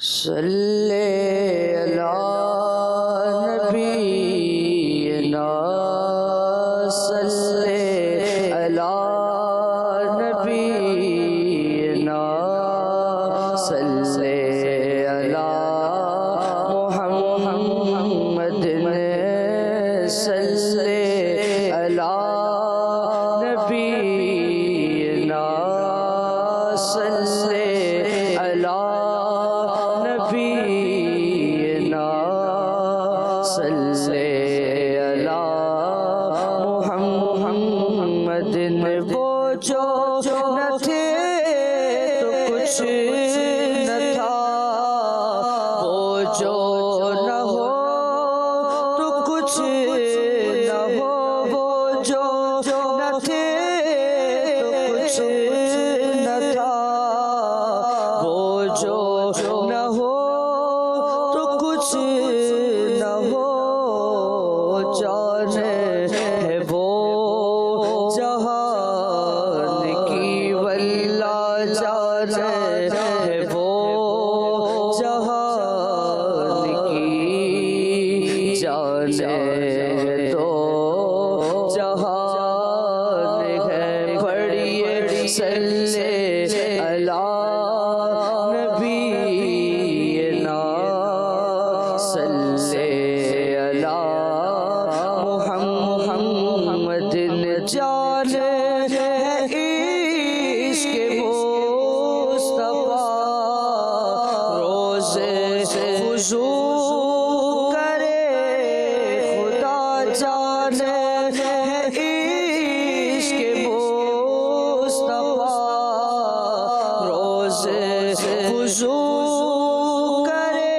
صلی علی نبینا صلی علی نبینا صلی علی محمد صلی علی نبینا صلی علی نبینا صلی علی محمد وہ جو نہ تھے تو کچھ نہ تھا وہ جو نہ ہو تو کچھ نہ ہو وہ جو نہ تھے تو کچھ نہ تھا وہ جو نہ ہو تو کچھ نہ ہو جانے ہے وہ جہان کی واللہ جانے ہے وہ جہان کی جانے تو جہان ہے پڑھیے صلی علی نبینا صلی علی محمد جانے ہے عشق مصطفیٰ روزے خضوع کرے خدا جانے ہے عشق مصطفیٰ روزے خضوع کرے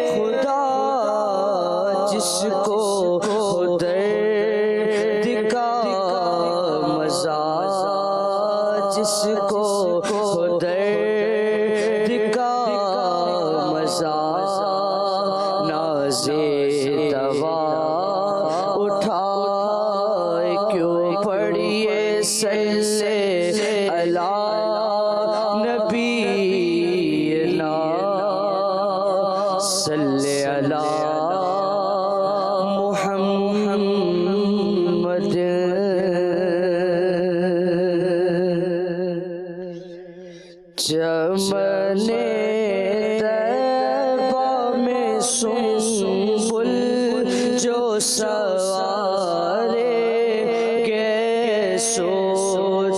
خدا جس کو درد کا مزہ جس کو درد کا مزہ ناز دوا اٹھائے کیوں پڑھیے صلی علی نبینا صلی علی محمد چمن طیبہ میں سنبل جو سوارے گیسو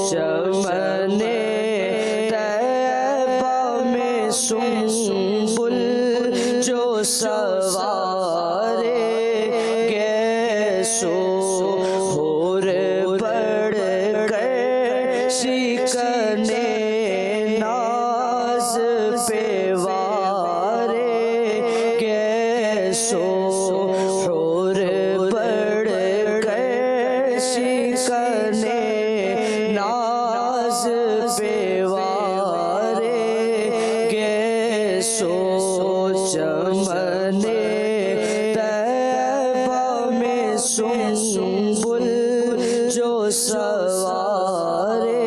چمن طیبہ میں سنبل جو سوارے گیسو حور بڑھ کر شکنے ناز پہ وارے گیسو حور بڑھ کر شکنے ناز پہ وارے گیسو چمن طیبہ میں سنبل جو سوارے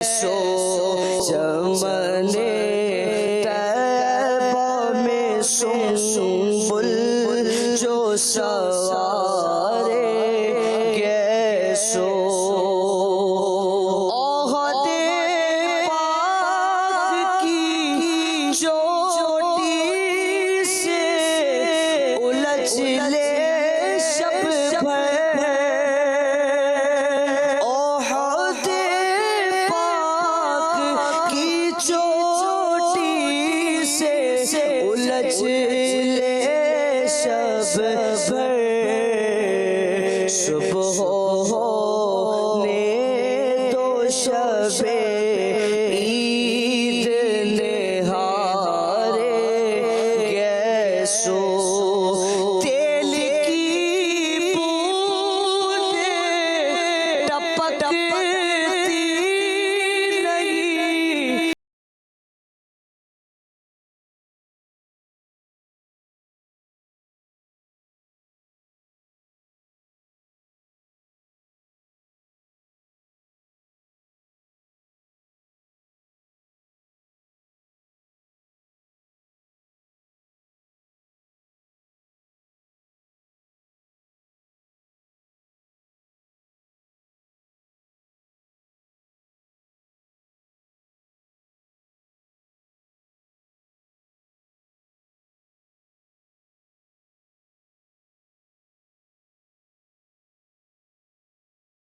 سو چمن طیبہ میں سنبل جو سوارے گیسو عہد پاک کی چوٹی سے الجھ لے شب بھر عہد پاک کی چوٹی سے الجھ لے شب بھر صبح ہونے دو شب عید نہارے گیسو تیل کی بوندیں ٹپکتی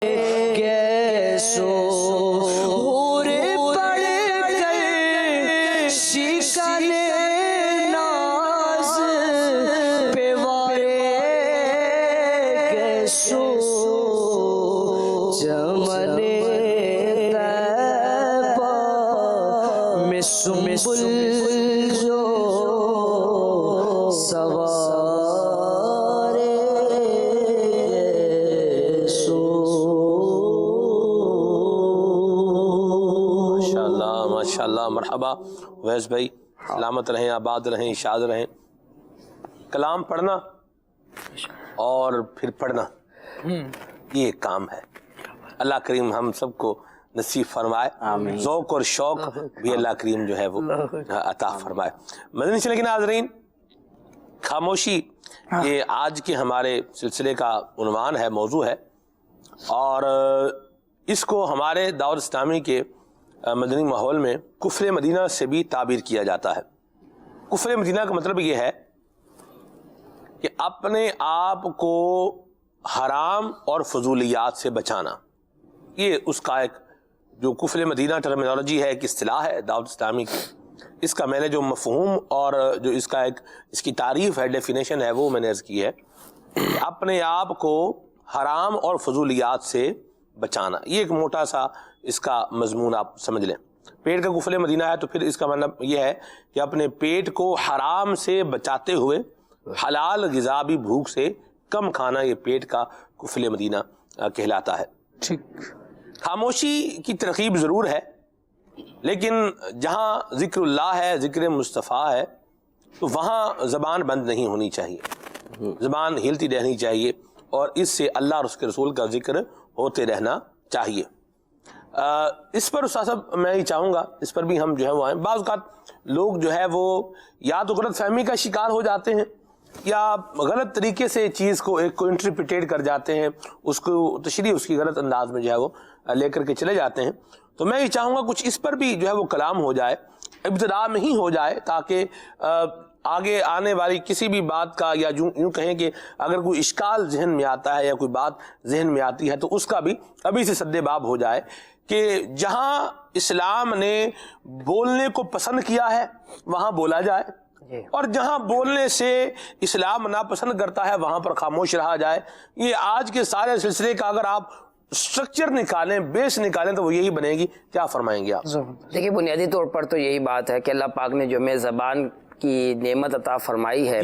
نہیں گیسو حور پڑھ کر شکن ناز پہ وارے گیسو چمن طیبہ میں سنبل جو سوارے ماشاءاللہ مرحبا ویس بھائی، سلامت رہیں، آباد رہیں، شاد رہیں۔ کلام پڑھنا اور پھر پڑھنا یہ ایک کام ہے، اللہ کریم ہم سب کو نصیب فرمائے، ذوق اور شوق بھی اللہ کریم جو ہے وہ عطا فرمائے۔ مدنی چینل کے ناظرین، خاموشی یہ آج کے ہمارے سلسلے کا عنوان ہے، موضوع ہے، اور اس کو ہمارے دعوت اسلامی کے مدنی ماحول میں کفر مدینہ سے بھی تعبیر کیا جاتا ہے۔ کفر مدینہ کا مطلب یہ ہے کہ اپنے آپ کو حرام اور فضولیات سے بچانا، یہ اس کا ایک جو کفر مدینہ ٹرمینالوجی ہے، ایک اصطلاح ہے دعوت اسلامی کی، اس کا میں نے جو مفہوم اور جو اس کا ایک اس کی تعریف ہے، ڈیفینیشن ہے، وہ میں نے عرض کی ہے کہ اپنے آپ کو حرام اور فضولیات سے بچانا، یہ ایک موٹا سا اس کا مضمون آپ سمجھ لیں۔ پیٹ کا کفر مدینہ ہے تو پھر اس کا مطلب یہ ہے کہ اپنے پیٹ کو حرام سے بچاتے ہوئے حلال غذا بھی بھوک سے کم کھانا، یہ پیٹ کا کفر مدینہ کہلاتا ہے۔ خاموشی کی ترغیب ضرور ہے، لیکن جہاں ذکر اللہ ہے، ذکر مصطفیٰ ہے، تو وہاں زبان بند نہیں ہونی چاہیے، زبان ہلتی رہنی چاہیے، اور اس سے اللہ اور اس کے رسول کا ذکر ہوتے رہنا چاہیے۔ اس پر استاد صاحب میں ہی چاہوں گا، اس پر بھی ہم جو ہے وہ آئیں۔ بعض اوقات لوگ جو ہے وہ یا تو غلط فہمی کا شکار ہو جاتے ہیں، یا غلط طریقے سے چیز کو ایک کو انٹرپریٹیٹ کر جاتے ہیں، اس کو تشریح اس کی غلط انداز میں جو ہے وہ لے کر کے چلے جاتے ہیں۔ تو میں یہ چاہوں گا کچھ اس پر بھی جو ہے وہ کلام ہو جائے، ابتدا میں ہی ہو جائے، تاکہ آگے آنے والی کسی بھی بات کا، یا یوں کہیں کہ اگر کوئی اشکال ذہن میں آتا ہے یا کوئی بات ذہن میں آتی ہے تو اس کا بھی ابھی سے سد باب ہو جائے، کہ جہاں اسلام نے بولنے کو پسند کیا ہے وہاں بولا جائے، اور جہاں بولنے سے اسلام ناپسند کرتا ہے وہاں پر خاموش رہا جائے۔ یہ آج کے سارے سلسلے کا اگر آپ سٹرکچر نکالیں، بیس نکالیں، تو وہ یہی بنے گی۔ کیا فرمائیں گے آپ؟ دیکھیں، بنیادی طور پر تو یہی بات ہے کہ اللہ پاک نے جو ہمیں زبان کی نعمت عطا فرمائی ہے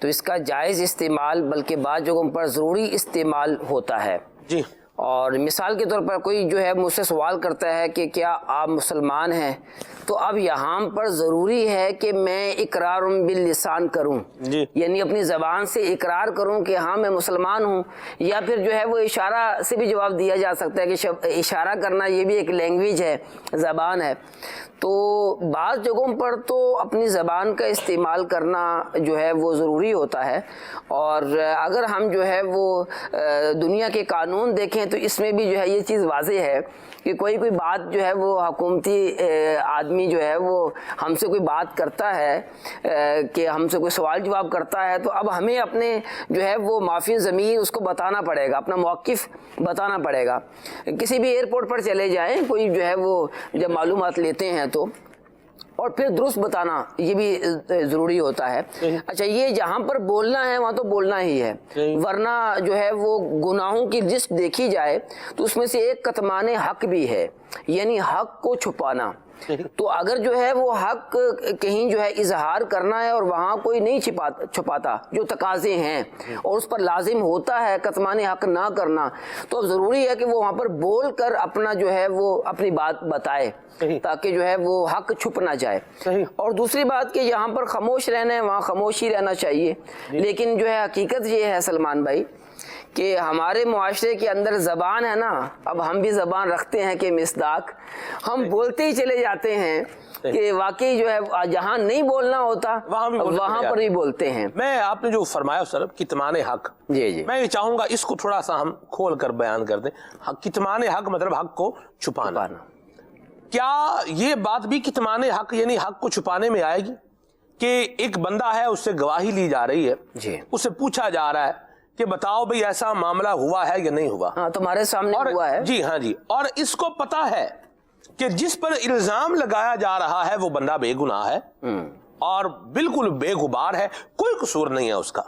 تو اس کا جائز استعمال، بلکہ بعض جگہوں پر ضروری استعمال ہوتا ہے۔ جی، اور مثال کے طور پر کوئی جو ہے مجھ سے سوال کرتا ہے کہ کیا آپ مسلمان ہیں، تو اب یہاں پر ضروری ہے کہ میں اقرار باللسان کروں، جی، یعنی اپنی زبان سے اقرار کروں کہ ہاں میں مسلمان ہوں، یا پھر جو ہے وہ اشارہ سے بھی جواب دیا جا سکتا ہے کہ اشارہ کرنا یہ بھی ایک لینگویج ہے، زبان ہے۔ تو بعض جگہوں پر تو اپنی زبان کا استعمال کرنا جو ہے وہ ضروری ہوتا ہے، اور اگر ہم جو ہے وہ دنیا کے قانون دیکھیں تو اس میں بھی جو ہے یہ چیز واضح ہے کہ کوئی بات جو ہے وہ حکومتی آدمی جو ہے وہ ہم سے کوئی بات کرتا ہے کہ ہم سے کوئی سوال جواب کرتا ہے، تو اب ہمیں اپنے جو ہے وہ معافی ضمیر اس کو بتانا پڑے گا، اپنا موقف بتانا پڑے گا۔ کسی بھی ایئرپورٹ پر چلے جائیں، کوئی جو ہے وہ جب معلومات لیتے ہیں تو، اور پھر درست بتانا یہ بھی ضروری ہوتا ہے۔ اچھا، یہ جہاں پر بولنا ہے وہاں تو بولنا ہی ہے، ورنہ جو ہے وہ گناہوں کی لسٹ دیکھی جائے تو اس میں سے ایک کتمان حق بھی ہے، یعنی حق کو چھپانا۔ تو اگر جو ہے وہ حق کہیں جو ہے اظہار کرنا ہے اور وہاں کوئی نہیں چھپاتا جو تقاضے ہیں اور اس پر لازم ہوتا ہے کتمان حق نہ کرنا، تو اب ضروری ہے کہ وہ وہاں پر بول کر اپنا جو ہے وہ اپنی بات بتائے تاکہ جو ہے وہ حق چھپ نہ جائے۔ اور دوسری بات کہ یہاں پر خاموش رہنا ہے وہاں خاموش ہی رہنا چاہیے، لیکن جو ہے حقیقت یہ ہے سلمان بھائی کہ ہمارے معاشرے کے اندر زبان ہے نا، اب ہم بھی زبان رکھتے ہیں کہ مصداق، ہم بولتے ہی چلے جاتے ہیں کہ واقعی جو ہے جہاں نہیں بولنا ہوتا وہاں پر بھی بولتے ہیں۔ میں آپ نے جو فرمایا سر کتمان حق، جی میں یہ چاہوں گا اس کو تھوڑا سا ہم کھول کر بیان کر دیں۔ کتمان حق مطلب حق کو چھپانا۔ کیا یہ بات بھی کتمان حق یعنی حق کو چھپانے میں آئے گی کہ ایک بندہ ہے اس سے گواہی لی جا رہی ہے، جی، اس سے پوچھا جا رہا ہے کہ بتاؤ بھئی ایسا معاملہ ہوا ہے یا نہیں ہوا؟ ہاں، تمہارے سامنے ہوا ہے۔ جی ہاں جی، اور اس کو پتا ہے کہ جس پر الزام لگایا جا رہا ہے وہ بندہ بے گناہ ہے اور بالکل بے غبار ہے، کوئی قصور نہیں ہے اس کا،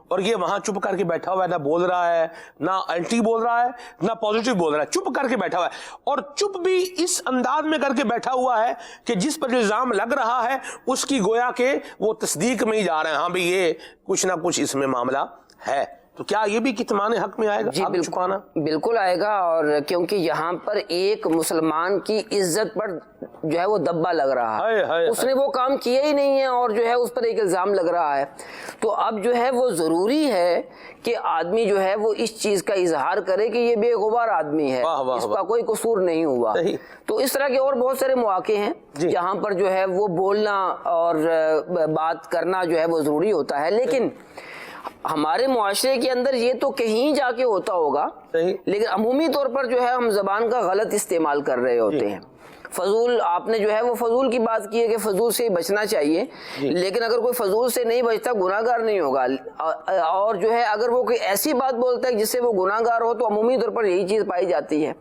اور یہ وہاں چپ کر کے بیٹھا ہوا ہے، نہ بول رہا ہے، نہ اینٹی بول رہا ہے، نہ پوزیٹو بول رہا ہے، چپ کر کے بیٹھا ہوا ہے، اور چپ بھی اس انداز میں کر کے بیٹھا ہوا ہے کہ جس پر الزام لگ رہا ہے اس کی گویا کہ وہ تصدیق میں ہی جا رہے ہیں، ہاں بھی یہ کچھ نہ کچھ اس میں معاملہ ہے۔ تو کیا یہ بھی کتمان حق میں آئے گا؟ جی بالکل آئے گا، اور کیونکہ یہاں پر ایک مسلمان کی عزت پر جو ہے وہ دبا لگ رہا ہے، اس نے وہ کام کیا ہی نہیں ہے اور جو ہے اس پر ایک الزام لگ رہا ہے، تو اب جو ہے وہ ضروری ہے کہ آدمی جو ہے وہ اس چیز کا اظہار کرے کہ یہ بے غبار آدمی ہے، اس کا کوئی قصور نہیں ہوا۔ تو اس طرح کے اور بہت سارے مواقع ہیں جہاں پر جو ہے وہ بولنا اور بات کرنا جو ہے وہ ضروری ہوتا ہے، لیکن ہمارے معاشرے کے اندر یہ تو کہیں جا کے ہوتا ہوگا، لیکن عمومی طور پر جو ہے ہم زبان کا غلط استعمال کر رہے ہوتے ہیں۔ فضول، آپ نے جو ہے وہ فضول کی بات کی ہے کہ فضول سے بچنا چاہیے، لیکن اگر کوئی فضول سے نہیں بچتا گناہ گار نہیں ہوگا، اور جو ہے اگر وہ کوئی ایسی بات بولتا ہے جس سے وہ گناہ گار ہو تو عمومی طور پر یہی چیز پائی جاتی ہے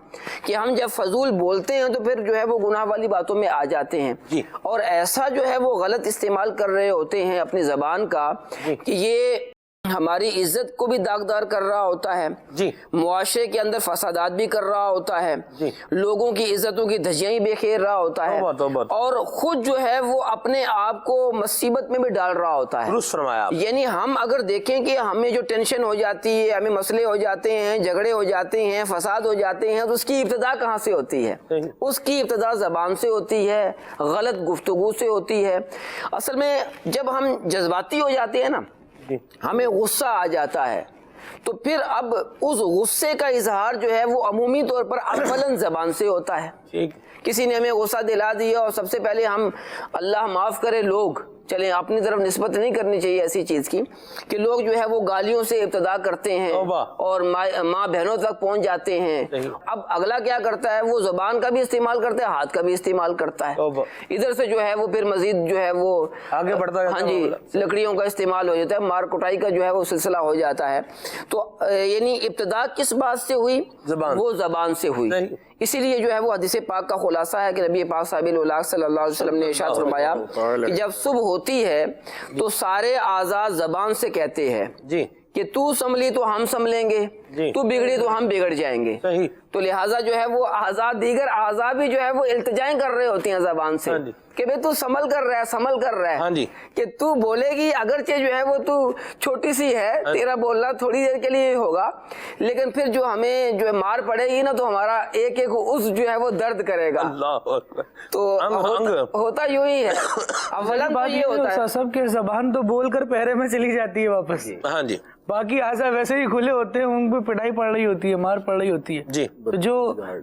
کہ ہم جب فضول بولتے ہیں تو پھر جو ہے وہ گناہ والی باتوں میں آ جاتے ہیں، اور ایسا جو ہے وہ غلط استعمال کر رہے ہوتے ہیں اپنی زبان کا کہ یہ ہماری عزت کو بھی داغدار کر رہا ہوتا ہے، معاشرے کے اندر فسادات بھی کر رہا ہوتا ہے، لوگوں کی عزتوں کی دھجیاں ہی بکھیر رہا ہوتا ہے، اور خود جو ہے وہ اپنے آپ کو مصیبت میں بھی ڈال رہا ہوتا ہے۔ درست فرمایا آپ۔ یعنی ہم اگر دیکھیں کہ ہمیں جو ٹینشن ہو جاتی ہے، ہمیں مسئلے ہو جاتے ہیں، جھگڑے ہو جاتے ہیں، فساد ہو جاتے ہیں، تو اس کی ابتدا کہاں سے ہوتی ہے؟ اس کی ابتدا زبان سے ہوتی ہے، غلط گفتگو سے ہوتی ہے۔ اصل میں جب ہم جذباتی ہو جاتے ہیں نا، ہمیں غصہ آ جاتا ہے، تو پھر اب اس غصے کا اظہار جو ہے وہ عمومی طور پر اولاً زبان سے ہوتا ہے۔ کسی نے ہمیں غصہ دلا دیا اور سب سے پہلے ہم اللہ معاف کرے لوگ چلیں اپنی طرف نسبت نہیں کرنی چاہیے ایسی چیز کی کہ لوگ جو ہے وہ گالیوں سے ابتدا کرتے ہیں اور ماں بہنوں تک پہنچ جاتے ہیں۔ اب اگلا کیا کرتا ہے؟ وہ زبان کا بھی استعمال کرتا ہے، ہاتھ کا بھی استعمال کرتا ہے، ادھر سے جو ہے وہ پھر مزید جو ہے وہ آگے بڑھتا ہے، ہاں جی، لکڑیوں کا استعمال ہو جاتا ہے، مار کٹائی کا جو ہے وہ سلسلہ ہو جاتا ہے۔ تو یعنی ابتدا کس بات سے ہوئی؟ وہ زبان سے ہوئی۔ اسی لیے جو ہے وہ حدیث پاک کا خلاصہ ہے کہ نبی پاک صاحب الولاق صلی اللہ علیہ وسلم نے ارشاد فرمایا کہ جب صبح ہوتی ہے تو سارے اعضاء زبان سے کہتے ہیں کہ تو سنبھلی تو ہم سنبھلیں گے، جی. تو بگڑی تو ہم بگڑ جائیں گے. صحیح. تو لہٰذا جو ہے وہ اعضاء دیگر اعضاء بھی جو ہے وہ التجائیں کر رہے ہوتی ہیں زبان سے کہ بھئی تو سنبھل کر رہا ہے کہ تو بولے گی اگرچہ جو ہے وہ تو چھوٹی سی ہے, تیرا بولنا تھوڑی دیر کے لیے ہوگا, لیکن پھر جو ہمیں جو مار پڑے گی نا تو ہمارا ایک ایک عضو جو ہے وہ درد کرے گا. تو ہوتا یوں ہی ہے. اولا تو یہ ہوتا ہے سب کے زبان تو بول کر پہرے میں چلی جاتی ہے واپس. ہاں جی. باقی اعضاء ویسے ہی کھلے ہوتے ہیں, ان پہ پٹائی پڑ رہی ہوتی ہے, مار پڑ رہی ہوتی ہے. جی. تو جو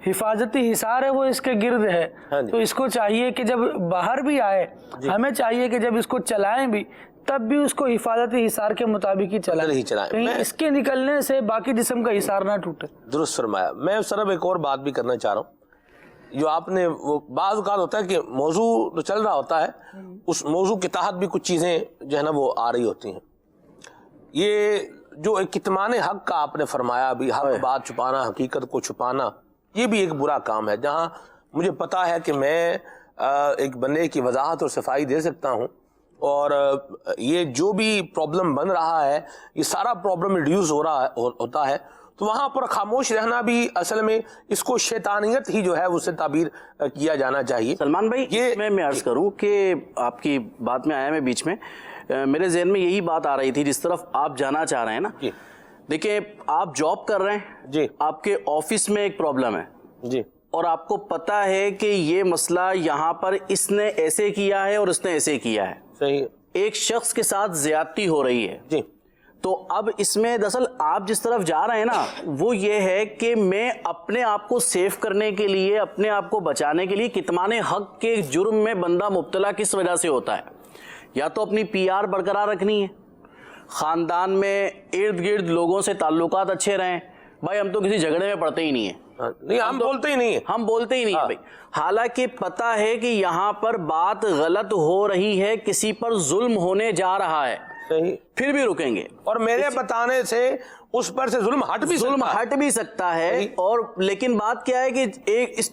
حفاظتی حصار ہے وہ اس کے گرد ہے, تو اس کو چاہیے کہ جب باہر بھی آئے, ہمیں چاہیے کہ جب اس کو چلائیں بھی تب بھی اس کو حفاظتی حصار کے مطابق ہی چلائیں, کہیں اس کے نکلنے سے باقی جسم کا حصار نہ ٹوٹے. درست فرمایا. میں صرف ایک اور بات بھی کرنا چاہ رہا ہوں. جو آپ نے وہ بعض اوقات ہوتا ہے کہ موضوع تو چل رہا ہوتا ہے, اس موضوع کے تحت بھی کچھ چیزیں جو ہے نا وہ آ رہی ہوتی ہیں. یہ جو ایک کتمان حق کا آپ نے فرمایا بھی, حق بات چھپانا, حقیقت کو چھپانا, یہ بھی ایک برا کام ہے. جہاں مجھے پتا ہے کہ میں ایک بندے کی وضاحت اور صفائی دے سکتا ہوں, اور یہ جو بھی پرابلم بن رہا ہے یہ سارا پرابلم ریڈیوس ہوتا ہے, تو وہاں پر خاموش رہنا بھی اصل میں اس کو شیطانیت ہی جو ہے اس سے تعبیر کیا جانا چاہیے. سلمان بھائی, میں عرض کروں کہ آپ کی بات میں آیا میں بیچ میں, میرے ذہن میں یہی بات آ رہی تھی جس طرف آپ جانا چاہ رہے ہیں نا. دیکھیں, آپ جاب کر رہے ہیں جی, آپ کے آفس میں ایک پرابلم ہے جی, اور آپ کو پتا ہے کہ یہ مسئلہ یہاں پر اس نے ایسے کیا ہے اور اس نے ایسے کیا ہے. صحیح. ایک شخص کے ساتھ زیادتی ہو رہی ہے. جی. تو اب اس میں دراصل آپ جس طرف جا رہے ہیں نا وہ یہ ہے کہ میں اپنے آپ کو سیف کرنے کے لیے, اپنے آپ کو بچانے کے لیے کتمان حق کے جرم میں بندہ مبتلا کس وجہ سے ہوتا ہے. یا تو اپنی پی آر برقرار رکھنی ہے, خاندان میں ارد گرد لوگوں سے تعلقات اچھے رہیں. بھائی ہم تو کسی جھگڑے میں پڑتے ہی نہیں ہیں, نہیں ہم بولتے ہی نہیں ہیں, ہم بولتے ہی نہیں ہیں بھائی. حالانکہ پتہ ہے کہ یہاں پر بات غلط ہو رہی ہے, کسی پر ظلم ہونے جا رہا ہے, صحیح, پھر بھی رکیں گے. اور میرے بتانے سے اس پر سے ظلم ہٹ بھی سکتا ہے. اور لیکن بات کیا ہے کہ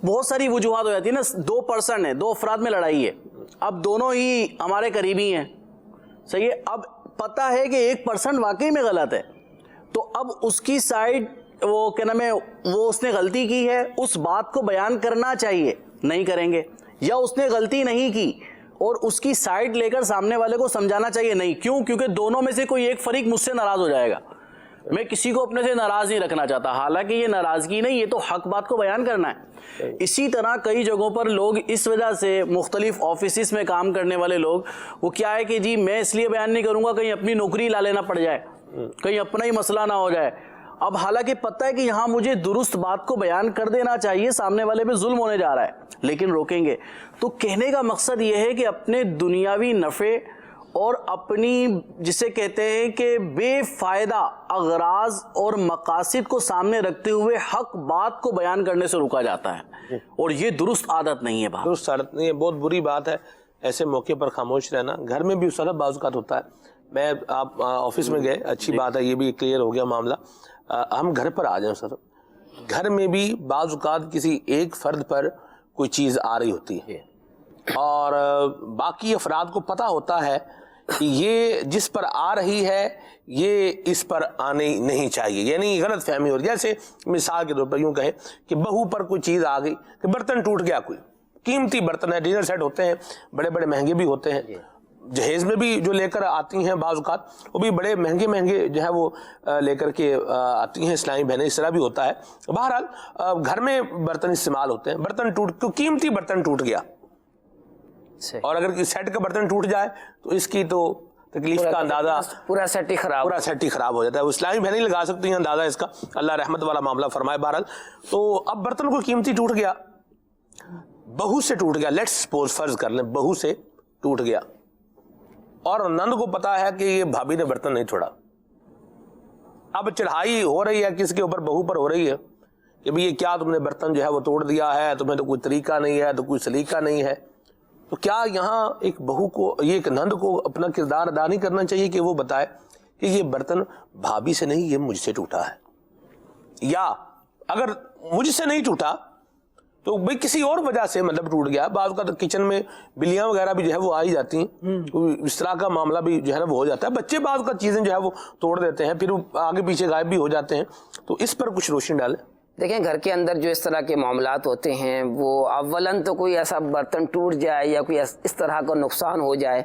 بہت ساری وجوہات ہو جاتی ہے نا. 2% ہے, 2 افراد میں لڑائی ہے, اب دونوں ہی ہمارے قریبی ہیں, صحیح ہے. اب پتہ ہے کہ 1% واقعی میں غلط ہے, تو اب اس کی سائیڈ وہ کیا نام ہے, وہ اس نے غلطی کی ہے, اس بات کو بیان کرنا چاہیے, نہیں کریں گے. یا اس نے غلطی نہیں کی اور اس کی سائیڈ لے کر سامنے والے کو سمجھانا چاہیے, نہیں. کیوں؟ کیونکہ دونوں میں سے کوئی ایک فریق مجھ سے ناراض ہو جائے گا. میں کسی کو اپنے سے ناراض نہیں رکھنا چاہتا, حالانکہ یہ ناراضگی نہیں, یہ تو حق بات کو بیان کرنا ہے. اسی طرح کئی جگہوں پر لوگ اس وجہ سے, مختلف آفیسز میں کام کرنے والے لوگ, وہ کیا ہے کہ جی میں اس لیے بیان نہیں کروں گا کہیں اپنی نوکری لا لینا پڑ جائے, کہیں اپنا ہی مسئلہ نہ ہو جائے. اب حالانکہ پتہ ہے کہ یہاں مجھے درست بات کو بیان کر دینا چاہیے, سامنے والے پہ ظلم ہونے جا رہا ہے, لیکن روکیں گے. تو کہنے کا مقصد یہ ہے کہ اپنے دنیاوی نفع اور اپنی جسے کہتے ہیں کہ بے فائدہ اغراض اور مقاصد کو سامنے رکھتے ہوئے حق بات کو بیان کرنے سے روکا جاتا ہے, اور یہ درست عادت نہیں ہے. درست عادت نہیں ہے, بہت بری بات ہے ایسے موقع پر خاموش رہنا. گھر میں بھی سر بعض اوقات ہوتا ہے, میں آپ آفس میں گئے, اچھی بات ہے, یہ بھی کلیئر ہو گیا معاملہ. ہم گھر پر آ جائیں سر, گھر میں بھی بعض اوقات کسی ایک فرد پر کوئی چیز آ رہی ہوتی ہے اور باقی افراد کو پتہ ہوتا ہے کہ یہ جس پر آ رہی ہے یہ اس پر آنے نہیں چاہیے, یعنی غلط فہمی ہو رہی. جیسے مثال کے طور پر یوں کہیں کہ بہو پر کوئی چیز آ گئی, کہ برتن ٹوٹ گیا, کوئی قیمتی برتن ہے, ڈنر سیٹ ہوتے ہیں, بڑے بڑے مہنگے بھی ہوتے ہیں, جہیز میں بھی جو لے کر آتی ہیں بعض اوقات وہ بھی بڑے مہنگے مہنگے جو ہے وہ لے کر کے آتی ہیں اسلامی بہنیں, اس طرح بھی ہوتا ہے. بہرحال گھر میں برتن استعمال ہوتے ہیں, برتن قیمتی برتن ٹوٹ گیا, اور اگر سیٹ کا برتن ٹوٹ جائے تو اس کی تو تکلیف کا اندازہ پورا سیٹ ہی خراب ہو جاتا ہے. وہ اسلامی بہنیں لگا سکتی ہیں اندازہ اس کا, اللہ رحمت والا معاملہ فرمائے. بہرحال تو اب برتن کو قیمتی ٹوٹ گیا, بہو سے ٹوٹ گیا, لیٹس سپوز فرض کر لیں بہو سے ٹوٹ گیا, اور نند کو پتا ہے کہ یہ بھابھی نے برتن نہیں چھوڑا. اب چڑھائی ہو رہی ہے کس کے اوپر, بہو پر ہو رہی ہے کہ یہ کیا تم نے برتن جو ہے وہ توڑ دیا ہے, تمہیں تو کوئی طریقہ نہیں ہے, تو کوئی سلیقہ نہیں ہے. تو کیا یہاں ایک بہو کو, یہ ایک نند کو اپنا کردار ادا نہیں کرنا چاہیے کہ وہ بتائے کہ یہ برتن بھابھی سے نہیں, یہ مجھ سے ٹوٹا ہے, یا اگر مجھ سے نہیں ٹوٹا تو بھئی کسی اور وجہ سے مطلب ٹوٹ گیا. بعض کا کچن میں بلیاں وغیرہ بھی جو ہے وہ آ ہی جاتی ہیں, اس طرح کا معاملہ بھی جو ہے نا وہ ہو جاتا ہے. بچے بعض کا چیزیں جو ہے وہ توڑ دیتے ہیں, پھر وہ آگے پیچھے غائب بھی ہو جاتے ہیں. تو اس پر کچھ روشنی ڈالیں. دیکھیں گھر کے اندر جو اس طرح کے معاملات ہوتے ہیں وہ اولاً تو کوئی ایسا برتن ٹوٹ جائے یا کوئی اس طرح کا نقصان ہو جائے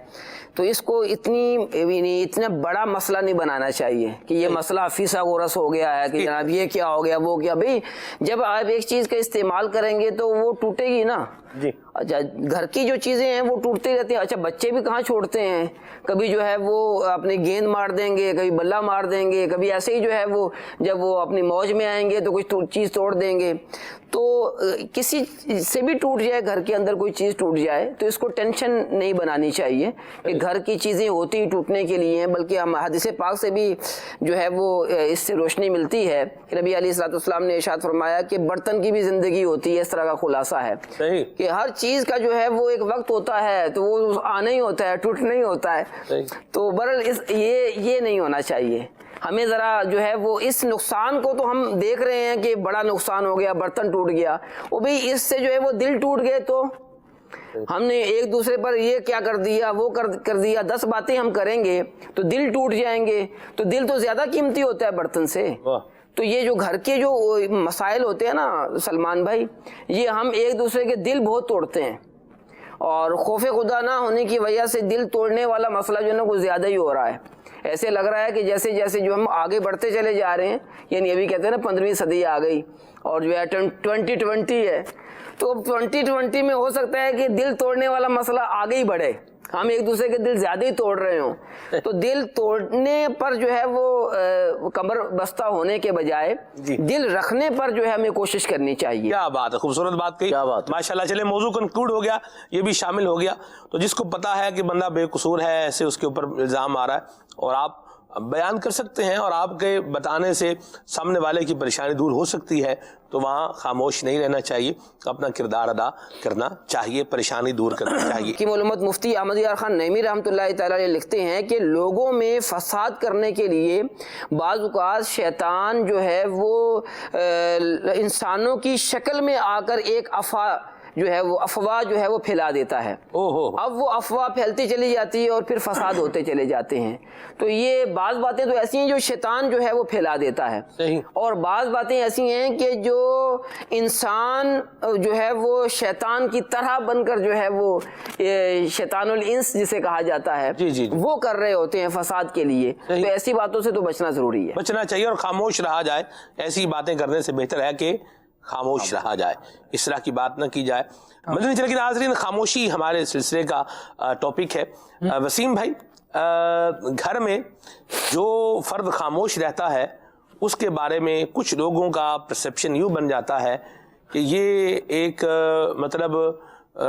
تو اس کو اتنا بڑا مسئلہ نہیں بنانا چاہیے کہ یہ مسئلہ فیسا غورس ہو گیا ہے کہ جناب یہ کیا ہو گیا وہ کیا. بھئی جب آپ ایک چیز کا استعمال کریں گے تو وہ ٹوٹے گی نا. جی اچھا رہتی جو چیزیں ہیں وہ ٹوٹتی رہتی ہیں. اچھا بچے بھی کہاں چھوڑتے ہیں, کبھی جو ہے وہ اپنے گیند مار دیں گے, کبھی بلہ مار دیں گے, کبھی ایسے ہی جو ہے وہ جب وہ اپنی موج میں آئیں گے تو کچھ چیز توڑ دیں گے. تو کسی سے بھی ٹوٹ جائے, گھر کے اندر کوئی چیز ٹوٹ جائے تو اس کو ٹینشن نہیں بنانی چاہیے کہ گھر کی چیزیں ہوتی ہی ٹوٹنے کے لیے ہیں, بلکہ ہم حدیث پاک سے بھی جو ہے وہ اس سے روشنی ملتی ہے کہ نبی علیہ الصلوۃ والسلام نے ارشاد فرمایا کہ برتن کی بھی زندگی ہوتی ہے. اس طرح کا خلاصہ ہے کہ ہر چیز کا جو ہے وہ ایک وقت ہوتا ہے تو وہ آنا ہی ہوتا ہے, ٹوٹنا ہی ہوتا ہے. تو بہرحال یہ نہیں ہونا چاہیے. ہمیں ذرا جو ہے وہ اس نقصان کو تو ہم دیکھ رہے ہیں کہ بڑا نقصان ہو گیا, برتن ٹوٹ گیا, وہ بھی اس سے جو ہے وہ دل ٹوٹ گئے تو ہم نے ایک دوسرے پر یہ کیا کر دیا وہ کر دیا, 10 باتیں ہم کریں گے تو دل ٹوٹ جائیں گے. تو دل تو زیادہ قیمتی ہوتا ہے برتن سے. تو یہ جو گھر کے جو مسائل ہوتے ہیں نا سلمان بھائی, یہ ہم ایک دوسرے کے دل بہت توڑتے ہیں, اور خوف خدا نہ ہونے کی وجہ سے دل توڑنے والا مسئلہ جو ہے نا کچھ زیادہ ہی ہو رہا ہے. ایسے لگ رہا ہے کہ جیسے جیسے جو ہم آگے بڑھتے چلے جا رہے ہیں, یعنی ابھی کہتے ہیں نا 15ویں صدی آ گئی اور جو ہے 2020 ہے, تو 2020 میں ہو سکتا ہے کہ دل توڑنے والا مسئلہ آگے ہی بڑھے, ہم ایک دوسرے کے دل زیادہ ہی توڑ رہے ہوں. تو دل توڑنے پر جو ہے وہ کمر بستہ ہونے کے بجائے دل رکھنے پر جو ہے ہمیں کوشش کرنی چاہیے. کیا بات ہے, خوبصورت بات کہی, ماشاءاللہ. چلے موضوع کنکلوڈ ہو گیا, یہ بھی شامل ہو گیا. تو جس کو پتا ہے کہ بندہ بے قصور ہے, ایسے اس کے اوپر الزام آ رہا ہے اور آپ بیان کر سکتے ہیں اور آپ کے بتانے سے سامنے والے کی پریشانی دور ہو سکتی ہے, تو وہاں خاموش نہیں رہنا چاہیے, اپنا کردار ادا کرنا چاہیے, پریشانی دور کرنا چاہیے. کی معلومات مفتی احمد یار خان نعیمی رحمۃ اللہ تعالی علیہ لکھتے ہیں کہ لوگوں میں فساد کرنے کے لیے بعض اوقات شیطان جو ہے وہ انسانوں کی شکل میں آ کر ایک افواہ جو ہے وہ پھیلا دیتا ہے. اب وہ افواہ پھیلتی چلی جاتی ہے اور پھر فساد ہوتے چلے جاتے ہیں. تو یہ بعض باتیں تو ایسی ہیں جو شیطان جو ہے وہ پھیلا دیتا ہے, اور بعض باتیں ایسی ہیں کہ جو انسان جو ہے وہ شیطان کی طرح بن کر جو ہے وہ شیطان الانس جسے کہا جاتا ہے وہ کر رہے ہوتے ہیں فساد کے لیے. تو ایسی باتوں سے تو بچنا ضروری ہے, بچنا چاہیے اور خاموش رہا جائے. ایسی باتیں کرنے سے بہتر ہے کہ خاموش رہا جائے, اس طرح کی بات نہ کی جائے. مدنی چینل کے ناظرین, خاموشی ہمارے سلسلے کا ٹاپک ہے. وسیم بھائی, گھر میں جو فرد خاموش رہتا ہے اس کے بارے میں کچھ لوگوں کا پرسیپشن یوں بن جاتا ہے کہ یہ ایک مطلب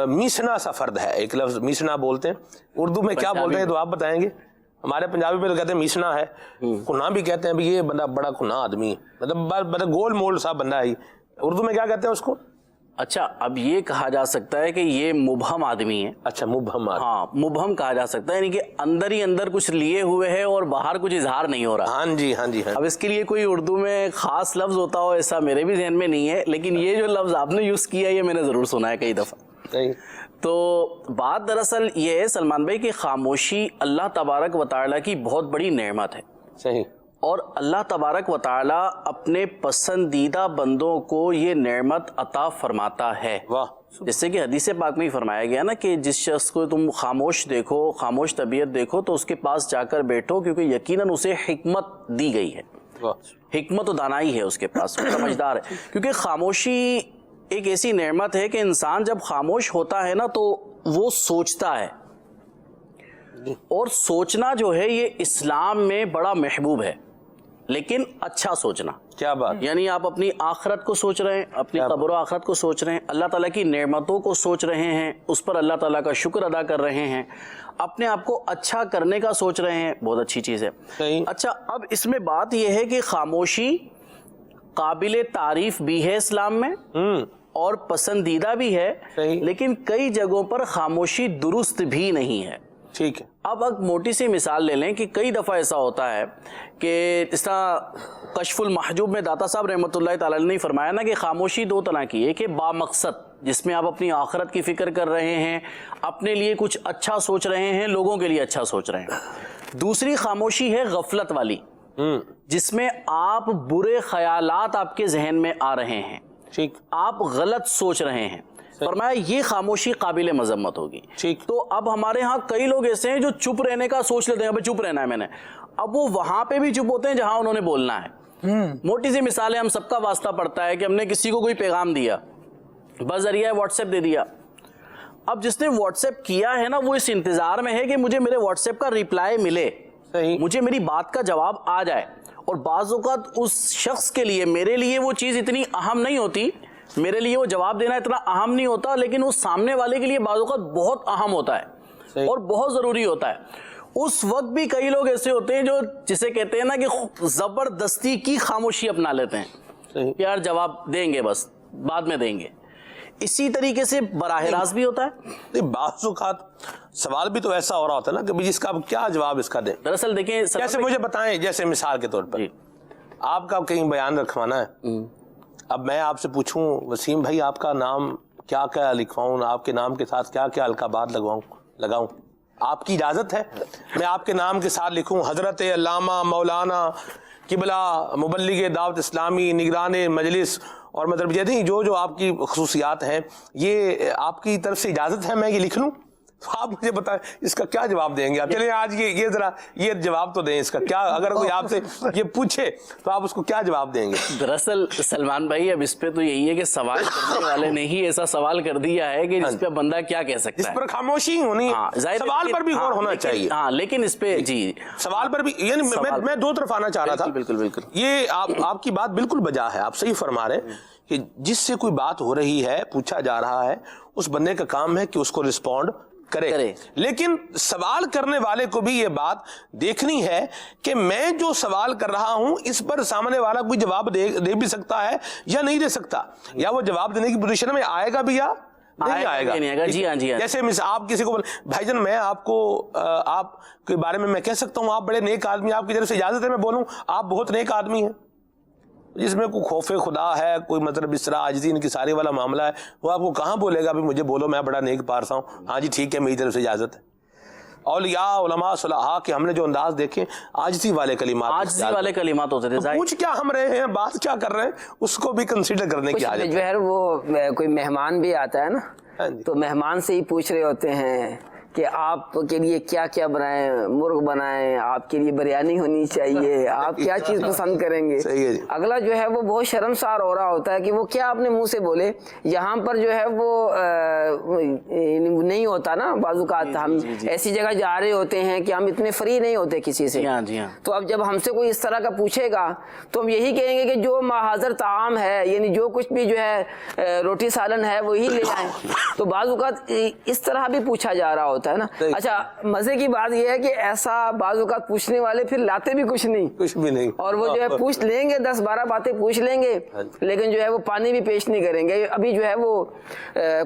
میسنا سا فرد ہے. ایک لفظ میسنا بولتے ہیں, اردو میں کیا بولتے ہیں تو آپ بتائیں گے. ہمارے پنجابی میں تو کہتے ہیں میسنا ہے, کنا بھی کہتے ہیں, یہ بندہ بڑا کنا آدمی ہے, مطلب گول مول سا بندہ ہے. اردو میں کیا کہتے ہیں اس کو؟ اچھا, اب یہ کہا جا سکتا ہے کہ یہ مبہم آدمی ہے. اچھا, مبہم آدمی. ہاں, مبہم کہا جا سکتا ہے, یعنی کہ اندر ہی اندر کچھ لیے ہوئے ہے اور باہر کچھ اظہار نہیں ہو رہا. ہاں جی, ہاں جی. اب اس کے لیے کوئی اردو میں خاص لفظ ہوتا ہو ایسا میرے بھی ذہن میں نہیں ہے, لیکن یہ جو لفظ آپ نے یوز کیا یہ میں نے ضرور سنا ہے کئی دفعہ. تو بات دراصل یہ ہے سلمان بھائی کہ خاموشی اللہ تبارک و تعالیٰ کی بہت بڑی نعمت ہے. صحیح. اور اللہ تبارک و تعالیٰ اپنے پسندیدہ بندوں کو یہ نعمت عطا فرماتا ہے. جیسے کہ حدیث پاک میں ہی فرمایا گیا نا کہ جس شخص کو تم خاموش دیکھو, خاموش طبیعت دیکھو, تو اس کے پاس جا کر بیٹھو کیونکہ یقیناً اسے حکمت دی گئی ہے. حکمت و دانائی ہے اس کے پاس, سمجھدار ہے. کیونکہ خاموشی ایک ایسی نعمت ہے کہ انسان جب خاموش ہوتا ہے نا تو وہ سوچتا ہے, اور سوچنا جو ہے یہ اسلام میں بڑا محبوب ہے, لیکن اچھا سوچنا. کیا بات, یعنی آپ اپنی آخرت کو سوچ رہے ہیں, اپنی قبر و آخرت کو سوچ رہے ہیں, اللہ تعالیٰ کی نعمتوں کو سوچ رہے ہیں, اس پر اللہ تعالیٰ کا شکر ادا کر رہے ہیں, اپنے آپ کو اچھا کرنے کا سوچ رہے ہیں, بہت اچھی چیز ہے. اچھا, اب اس میں بات یہ ہے کہ خاموشی قابل تعریف بھی ہے اسلام میں اور پسندیدہ بھی ہے, لیکن کئی جگہوں پر خاموشی درست بھی نہیں ہے. ٹھیک ہے. اب ایک موٹی سی مثال لے لیں کہ کئی دفعہ ایسا ہوتا ہے کہ اس طرح کشف المحجوب میں داتا صاحب رحمۃ اللہ تعالی نے فرمایا نا کہ خاموشی دو طرح کی ہے، کہ با مقصد جس میں آپ اپنی آخرت کی فکر کر رہے ہیں، اپنے لیے کچھ اچھا سوچ رہے ہیں، لوگوں کے لیے اچھا سوچ رہے ہیں. دوسری خاموشی ہے غفلت والی، جس میں آپ برے خیالات آپ کے ذہن میں آ رہے ہیں، ٹھیک، آپ غلط سوچ رہے ہیں. فرمایا یہ خاموشی قابل مذمت ہوگی. تو اب ہمارے ہاں کئی لوگ ایسے ہیں جو چپ رہنے کا سوچ لیتے ہیں، ابھی چپ رہنا ہے میں نے، اب وہ وہاں پہ بھی چپ ہوتے ہیں جہاں انہوں نے بولنا ہے. موٹی سی مثال ہے، ہم سب کا واسطہ پڑتا ہے کہ ہم نے کسی کو کوئی پیغام دیا، بذریعہ واٹس ایپ دے دیا. اب جس نے واٹس ایپ کیا ہے نا، وہ اس انتظار میں ہے کہ مجھے میرے واٹس ایپ کا ریپلائی ملے، مجھے میری بات کا جواب آ جائے. اور بعض اوقات اس شخص کے لیے، میرے لیے وہ چیز اتنی اہم نہیں ہوتی، میرے لیے وہ جواب دینا اتنا اہم نہیں ہوتا، لیکن اس سامنے والے کے لیے بعض اوقات بہت اہم ہوتا ہے اور بہت ضروری ہوتا ہے. اس وقت بھی کئی لوگ ایسے ہوتے ہیں جو جسے کہتے ہیں نا کہ زبردستی کی خاموشی اپنا لیتے ہیں، یار جواب دیں گے، بس بعد میں دیں گے. اسی طریقے سے براہ راست بھی ہوتا ہے. بعض اوقات سوال بھی تو ایسا ہو رہا ہوتا ہے نا کہ جس کا کیا جواب اس کا دیں. دراصل دیکھیں، جیسے مجھے بتائیں، جیسے مثال کے طور پر آپ کا کہیں بیان رکھوانا ہے، اب میں آپ سے پوچھوں وسیم بھائی آپ کا نام کیا کیا لکھواؤں، آپ کے نام کے ساتھ کیا کیا القابات لگاؤں، آپ کی اجازت ہے میں آپ کے نام کے ساتھ لکھوں حضرت علامہ مولانا قبلہ مبلغ دعوت اسلامی نگران مجلس، اور مطلب یہ جو آپ کی خصوصیات ہیں، یہ آپ کی طرف سے اجازت ہے میں یہ لکھ لوں؟ تو آپ مجھے بتائیں اس کا کیا جواب دیں گے آپ؟ چلیں آج یہ ذرا یہ جواب تو دیں اس کا، کیا اگر کوئی آپ سے یہ پوچھے تو آپ اس کو کیا جواب دیں گے؟ دراصل سلمان بھائی اب اس پہ تو یہی ہے کہ سوال کرنے والے نے ہی ایسا سوال کر دیا ہے کہ جس پہ بندہ کیا کہہ سکتا ہے، اس پر خاموشی ہونی، سوال پر بھی غور ہونا چاہیے. ہاں لیکن اس پہ جی سوال پر بھی، یعنی میں دو طرف آنا چاہ رہا تھا. بالکل یہ آپ کی بات بالکل بجا ہے، آپ صحیح فرما رہے ہیں کہ جس سے کوئی بات ہو رہی ہے، پوچھا جا رہا ہے، اس بندے کا کام ہے کہ اس کو رسپونڈ کرے. لیکن سوال کرنے والے کو بھی یہ بات دیکھنی ہے کہ میں جو سوال کر رہا ہوں اس پر سامنے والا کوئی جواب دے بھی سکتا ہے یا نہیں دے سکتا، یا وہ جواب دینے کی پوزیشن میں آئے گا بھی یا نہیں آئے گا. جی ہاں جی ہاں. جیسے آپ کسی کو بھائی جان میں آپ کو آپ کے بارے میں کہہ سکتا ہوں آپ بڑے نیک آدمی، آپ کی طرف سے اجازت ہے میں بولوں آپ بہت نیک آدمی ہیں، جس میں کوئی خوف خدا ہے، کوئی مطلب اس طرح عاجزی انکساری والا معاملہ ہے، وہ آپ کو کہاں بولے گا بھی مجھے بولو میں بڑا نیک پارسا ہوں، ہاں جی ٹھیک ہے میری طرف سے اجازت ہے. اولیاء علماء صلحاء کے ہم نے جو انداز دیکھے عاجزی والے کلمات ہوتے تھے. پوچھ کیا ہم رہے ہیں، بات کیا کر رہے ہیں، اس کو بھی کنسیڈر کرنے کی حاجت ہے. جو ہے وہ کوئی مہمان بھی آتا ہے نا، تو مہمان سے ہی پوچھ رہے ہوتے ہیں کہ آپ کے لیے کیا کیا بنائیں، مرغ بنائیں، آپ کے لیے بریانی ہونی چاہیے، آپ کیا چیز پسند کریں گے. اگلا جو ہے وہ بہت شرمسار ہو رہا ہوتا ہے کہ وہ کیا اپنے منہ سے بولے. یہاں پر جو ہے وہ نہیں ہوتا نا، بعض اوقات ہم ایسی جگہ جا رہے ہوتے ہیں کہ ہم اتنے فری نہیں ہوتے کسی سے. تو اب جب ہم سے کوئی اس طرح کا پوچھے گا تو ہم یہی کہیں گے کہ جو ماحضر طعام ہے، یعنی جو کچھ بھی جو ہے روٹی سالن ہے وہی لے آئیں. تو بعض اوقات اس طرح بھی پوچھا جا رہا ہوتا ہے نا. اچھا مزے کی بات یہ ہے کہ ایسا بعض اوقات پوچھنے والے پھر لاتے بھی کچھ نہیں، اور وہ جو ہے پوچھ لیں گے 10-12 باتیں پوچھ لیں گے، لیکن جو ہے وہ پانی بھی پیش نہیں کریں گے. ابھی جو ہے وہ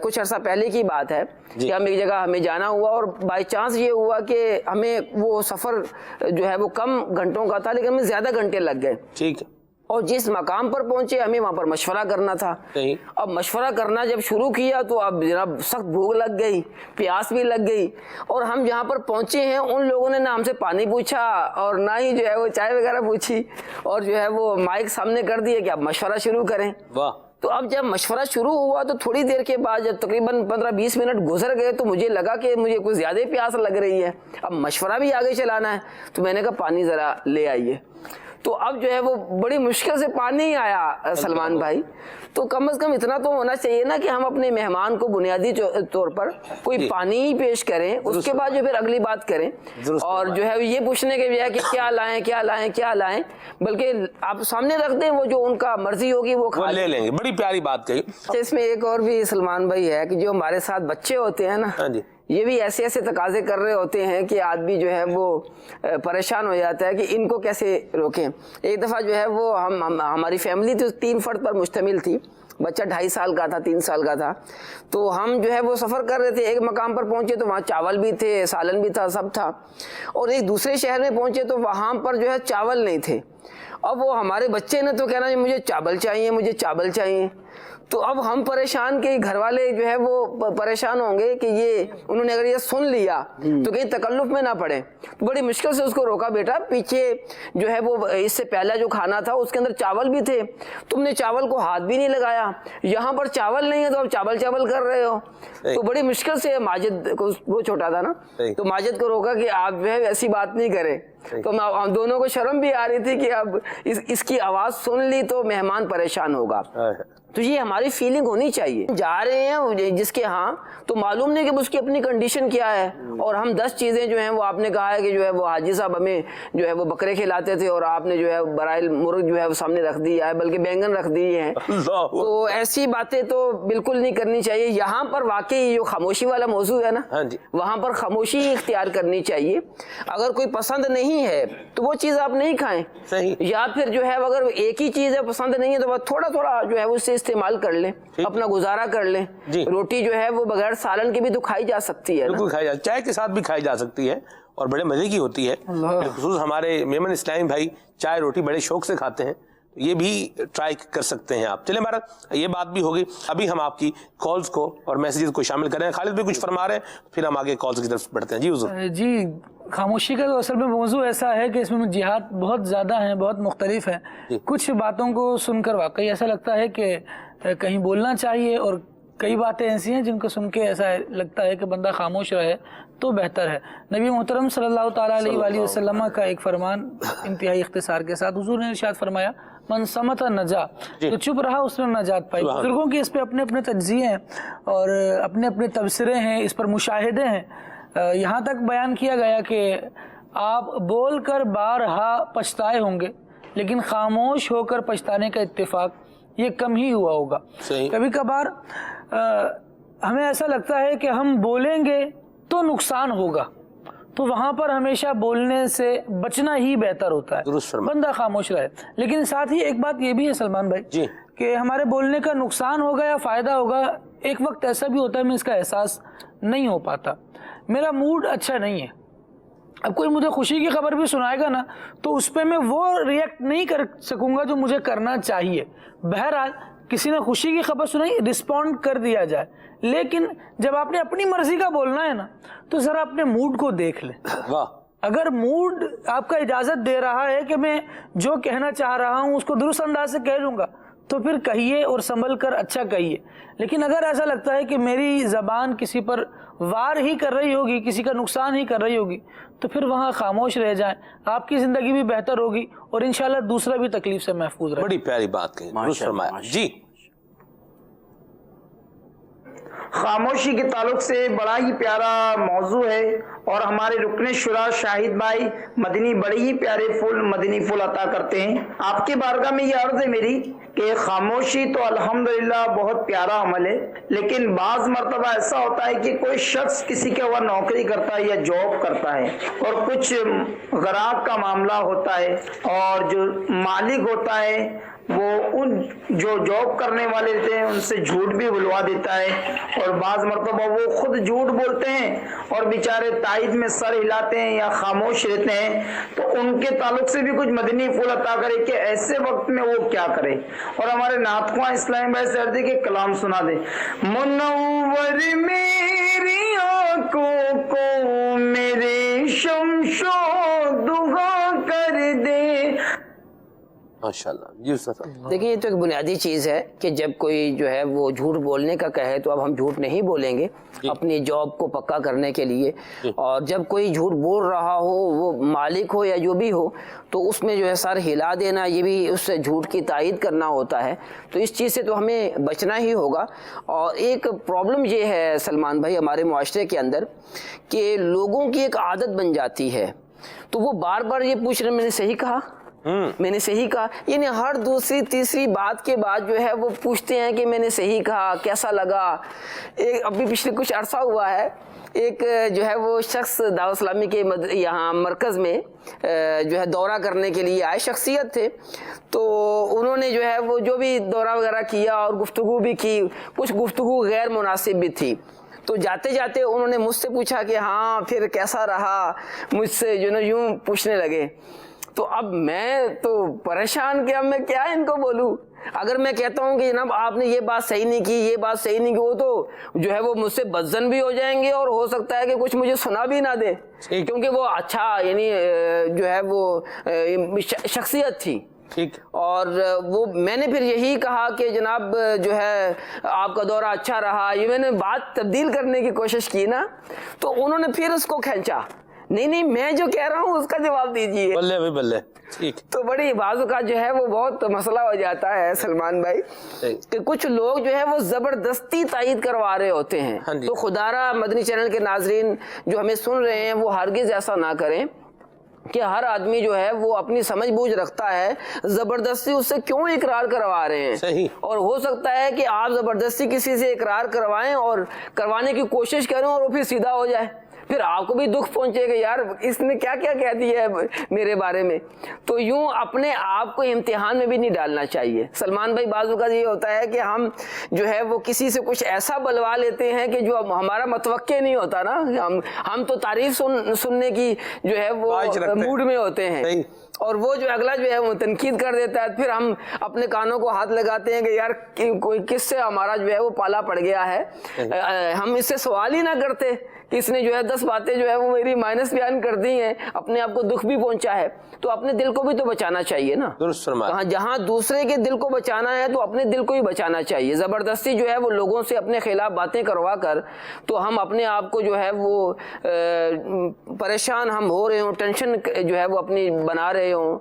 کچھ عرصہ پہلے کی بات ہے کہ ہم ایک جگہ ہمیں جانا ہوا، اور بائی چانس یہ ہوا کہ ہمیں وہ سفر جو ہے وہ کم گھنٹوں کا تھا، لیکن ہمیں زیادہ گھنٹے لگ گئے. ٹھیک ہے. اور جس مقام پر پہنچے ہمیں وہاں پر مشورہ کرنا تھا. اب مشورہ کرنا جب شروع کیا تو اب جناب سخت بھوک لگ گئی، پیاس بھی لگ گئی، اور ہم جہاں پر پہنچے ہیں ان لوگوں نے نہ ہم سے پانی پوچھا اور نہ ہی جو ہے وہ چائے وغیرہ پوچھی، اور جو ہے وہ مائک سامنے کر دیے کہ اب مشورہ شروع کریں. تو اب جب مشورہ شروع ہوا تو تھوڑی دیر کے بعد جب تقریباً 15-20 منٹ گزر گئے تو مجھے لگا کہ مجھے کچھ زیادہ پیاس لگ رہی ہے، اب مشورہ بھی آگے چلانا ہے. تو میں نے کہا پانی ذرا لے آئیے. تو اب جو ہے وہ بڑی مشکل سے پانی آیا سلمان بھائی. تو کم از کم اتنا تو ہونا چاہیے نا کہ ہم اپنے مہمان کو بنیادی طور پر کوئی پانی ہی پیش کریں، اس کے بعد جو پھر اگلی بات کریں، اور جو ہے یہ پوچھنے کے بجائے کہ کیا لائیں، بلکہ آپ سامنے رکھ دیں، وہ جو ان کا مرضی ہوگی وہ لے لیں گے. بڑی پیاری بات کہی. اس میں ایک اور بھی سلمان بھائی ہے کہ جو ہمارے ساتھ بچے ہوتے ہیں نا، یہ بھی ایسے تقاضے کر رہے ہوتے ہیں کہ آدمی جو ہے وہ پریشان ہو جاتا ہے کہ ان کو کیسے روکیں. ایک دفعہ جو ہے وہ ہماری فیملی تو 3 فرد پر مشتمل تھی. بچہ 2.5 سال کا تھا 3 سال کا تھا. تو ہم جو ہے وہ سفر کر رہے تھے, ایک مقام پر پہنچے تو وہاں چاول بھی تھے, سالن بھی تھا, سب تھا, اور ایک دوسرے شہر میں پہنچے تو وہاں پر جو ہے چاول نہیں تھے. اب وہ ہمارے بچے نے تو کہنا مجھے چاول چاہیے, مجھے چاول چاہیے. تو اب ہم پریشان کہ گھر والے جو ہے وہ پریشان ہوں گے کہ یہ انہوں نے اگر یہ سن لیا تو کہیں تکلف میں نہ پڑے. تو بڑی مشکل سے اس کو روکا, بیٹا پیچھے جو ہے وہ اس سے پہلا جو کھانا تھا اس کے اندر چاول بھی تھے, تم نے چاول کو ہاتھ بھی نہیں لگایا, یہاں پر چاول نہیں ہے تو اب چاول کر رہے ہو. تو بڑی مشکل سے ماجد کو, وہ چھوٹا تھا نا, تو ماجد کو روکا کہ آپ جو ہے ایسی بات نہیں کریں. تو ہم دونوں کو شرم بھی آ رہی تھی کہ اب اس کی آواز سن لی تو مہمان پریشان ہوگا. تو یہ ہماری فیلنگ ہونی چاہیے. جا رہے ہیں جس کے ہاں تو معلوم نہیں کہ اس کی اپنی کنڈیشن کیا ہے, اور ہم 10 چیزیں جو ہیں وہ آپ نے کہا ہے کہ جو ہے وہ حاجی صاحب ہمیں جو ہے وہ بکرے کھلاتے تھے اور آپ نے جو ہے برائل مرغ جو ہے وہ سامنے رکھ دیا ہے, بلکہ بینگن رکھ دیے ہیں. تو ایسی باتیں تو بالکل نہیں کرنی چاہیے. یہاں پر واقعی جو خاموشی والا موضوع ہے نا, وہاں پر خاموشی ہی اختیار کرنی چاہیے. اگر کوئی پسند نہیں ہے تو وہ چیز آپ نہیں کھائیں, یا پھر جو ہے اگر ایک ہی چیز ہے پسند نہیں ہے تو تھوڑا تھوڑا جو ہے اس سے استعمال کر لیں, اپنا گزارا کر لیں. روٹی جو ہے وہ بغیر سالن کے بھی تو کھائی جا سکتی ہے, بالکل کھائی جا, چائے کے ساتھ بھی کھائی جا سکتی ہے اور بڑے مزے کی ہوتی ہے. خصوص ہمارے میمن اسلامی بھائی چائے روٹی بڑے شوق سے کھاتے ہیں, یہ بھی ٹرائی کر سکتے ہیں آپ. چلیں بھارت, یہ بات بھی ہوگی. ابھی ہم آپ کی کالز کو اور میسیجز کو شامل کریں. خالد بھی کچھ فرما رہے ہیں, پھر ہم آگے کالز کی طرف بڑھتے ہیں. جی حضور. جی, خاموشی کا تو اصل میں موضوع ایسا ہے کہ اس میں جہات بہت زیادہ ہیں, بہت مختلف ہیں. کچھ باتوں کو سن کر واقعی ایسا لگتا ہے کہ کہیں بولنا چاہیے, اور کئی باتیں ایسی ہیں جن کو سن کے ایسا لگتا ہے کہ بندہ خاموش رہے تو بہتر ہے. نبی محترم صلی اللہ تعالیٰ علیہ وآلہ وسلم کا ایک فرمان انتہائی اختصار کے ساتھ حضور نے ارشاد فرمایا, من صمت نجا, تو چپ رہا اس نے نجات پائی. بزرگوں کے اس پہ اپنے اپنے تجزیے ہیں اور اپنے اپنے تبصرے ہیں, اس پر مشاہدے ہیں. یہاں تک بیان کیا گیا کہ آپ بول کر بارہا پچھتائے ہوں گے, لیکن خاموش ہو کر پچھتانے کا اتفاق یہ کم ہی ہوا ہوگا. کبھی کبھار ہمیں ایسا لگتا ہے کہ ہم بولیں گے تو نقصان ہوگا, تو وہاں پر ہمیشہ بولنے سے بچنا ہی بہتر ہوتا ہے, بندہ خاموش رہے. لیکن ساتھ ہی ایک بات یہ بھی ہے سلمان بھائی کہ ہمارے بولنے کا نقصان ہوگا یا فائدہ ہوگا, ایک وقت ایسا بھی ہوتا ہے میں اس کا احساس نہیں ہو پاتا, میرا موڈ اچھا نہیں ہے. اب کوئی مجھے خوشی کی خبر بھی سنائے گا نا تو اس پہ میں وہ ریئیکٹ نہیں کر سکوں گا جو مجھے کرنا چاہیے. بہرحال کسی نے خوشی کی خبر سنائی, رسپونڈ کر دیا جائے, لیکن جب آپ نے اپنی مرضی کا بولنا ہے نا تو ذرا اپنے موڈ کو دیکھ لیں. اگر موڈ آپ کا اجازت دے رہا ہے کہ میں جو کہنا چاہ رہا ہوں اس کو درست انداز سے کہہ لوں گا تو پھر کہیے اور سنبھل کر اچھا کہیے. لیکن اگر ایسا لگتا ہے کہ میری زبان کسی پر وار ہی کر رہی ہوگی, کسی کا نقصان ہی کر رہی ہوگی, تو پھر وہاں خاموش رہ جائیں. آپ کی زندگی بھی بہتر ہوگی اور انشاءاللہ دوسرا بھی تکلیف سے محفوظ رہے. بڑی پیاری بات کہی, درست فرمایا. جی, خاموشی کے تعلق سے بڑا ہی پیارا موضوع ہے, اور ہمارے رکن شورا شاہد بھائی مدنی بڑے ہی پیارے مدنی پھول عطا کرتے ہیں. آپ کے بارگاہ میں یہ عرض ہے میری کہ خاموشی تو الحمدللہ بہت پیارا عمل ہے, لیکن بعض مرتبہ ایسا ہوتا ہے کہ کوئی شخص کسی کے اوپر نوکری کرتا ہے یا جاب کرتا ہے, اور کچھ گراہک کا معاملہ ہوتا ہے, اور جو مالک ہوتا ہے وہ ان جو جاب کرنے والے رہتے ہیں ان سے جھوٹ بھی بلوا دیتا ہے, اور بعض مرتبہ وہ خود جھوٹ بولتے ہیں اور بیچارے تائید میں سر ہلاتے ہیں یا خاموش رہتے ہیں. تو ان کے تعلق سے بھی کچھ مدنی پھول عطا کرے کہ ایسے وقت میں وہ کیا کرے. اور ہمارے نعت خواں اسلامی بھائی سے عرض ہے کہ کلام سنا دے. منور میری آنکھوں کو میرے شمشو دعا کر دے. ماشاءاللہ. جی استاد, دیکھیں یہ تو ایک بنیادی چیز ہے کہ جب کوئی جو ہے وہ جھوٹ بولنے کا کہے تو اب ہم جھوٹ نہیں بولیں گے اپنی جاب کو پکا کرنے کے لیے. اور جب کوئی جھوٹ بول رہا ہو, وہ مالک ہو یا جو بھی ہو, تو اس میں جو ہے سر ہلا دینا, یہ بھی اس سے جھوٹ کی تائید کرنا ہوتا ہے. تو اس چیز سے تو ہمیں بچنا ہی ہوگا. اور ایک پرابلم یہ ہے سلمان بھائی ہمارے معاشرے کے اندر کہ لوگوں کی ایک عادت بن جاتی ہے, تو وہ بار بار یہ پوچھ رہے ہیں میں نے صحیح کہا, میں نے صحیح کہا. یعنی ہر دوسری تیسری بات کے بعد جو ہے وہ پوچھتے ہیں کہ میں نے صحیح کہا, کیسا لگا. ایک ابھی پچھلے کچھ عرصہ ہوا ہے, ایک جو ہے وہ شخص دعوت اسلامی کے یہاں مرکز میں جو ہے دورہ کرنے کے لیے آئے شخصیت تھے. تو انہوں نے جو ہے وہ جو بھی دورہ وغیرہ کیا اور گفتگو بھی کی, کچھ گفتگو غیر مناسب بھی تھی. تو جاتے جاتے انہوں نے مجھ سے پوچھا کہ ہاں پھر کیسا رہا, مجھ سے جو نا یوں پوچھنے لگے. تو اب میں تو پریشان کہ اب میں کیا ان کو بولوں. اگر میں کہتا ہوں کہ جناب آپ نے یہ بات صحیح نہیں کی, یہ بات صحیح نہیں کی, وہ تو جو ہے وہ مجھ سے بدظن بھی ہو جائیں گے اور ہو سکتا ہے کہ کچھ مجھے سنا بھی نہ دے, کیونکہ وہ اچھا یعنی جو ہے وہ شخصیت تھی. اور وہ میں نے پھر یہی کہا کہ جناب جو ہے آپ کا دورہ اچھا رہا. یہ میں نے بات تبدیل کرنے کی کوشش کی نا, تو انہوں نے پھر اس کو کھینچا, نہیں میں جو کہہ رہا ہوں اس کا جواب دیجیے. بلے بلے. تو بڑی بازو کا جو ہے وہ بہت مسئلہ ہو جاتا ہے سلمان بھائی, کہ کچھ لوگ جو ہے وہ زبردستی تائید کروا رہے ہوتے ہیں. تو خدا را مدنی چینل کے ناظرین جو ہمیں سن رہے ہیں وہ ہرگز ایسا نہ کریں کہ ہر آدمی جو ہے وہ اپنی سمجھ بوجھ رکھتا ہے, زبردستی اس سے کیوں اقرار کروا رہے ہیں. صحیح. اور ہو سکتا ہے کہ آپ زبردستی کسی سے اقرار کروائیں اور کروانے کی کوشش کریں اور وہ پھر سیدھا ہو جائے, پھر آپ کو بھی دکھ پہنچے گا یار اس نے کیا کیا کہہ دیا ہے میرے بارے میں. تو یوں اپنے آپ کو امتحان میں بھی نہیں ڈالنا چاہیے. سلمان بھائی بعض اوقات یہ ہوتا ہے کہ ہم جو ہے وہ کسی سے کچھ ایسا بلوا لیتے ہیں کہ جو ہمارا متوقع نہیں ہوتا نا, ہم تو تعریف سننے کی جو ہے وہ موڈ میں ہوتے ہیں, اور وہ جو اگلا جو ہے وہ تنقید کر دیتا ہے. پھر ہم اپنے کانوں کو ہاتھ لگاتے ہیں کہ یار کوئی کس سے ہمارا جو ہے وہ پالا پڑ گیا ہے. ہم اس سے سوال ہی نہ کرتے کہ اس نے جو ہے 10 باتیں جو ہے وہ میری مائنس بیان کر دی ہیں, اپنے آپ کو دکھ بھی پہنچا ہے. تو اپنے دل کو بھی تو بچانا چاہیے نا. درست فرمایا. جہاں دوسرے کے دل کو بچانا ہے تو اپنے دل کو ہی بچانا چاہیے. زبردستی جو ہے وہ لوگوں سے اپنے خلاف باتیں کروا کر تو ہم اپنے آپ کو جو ہے وہ پریشان ہم ہو رہے ہوں, ٹینشن جو ہے وہ اپنی بنا رہے ہوں,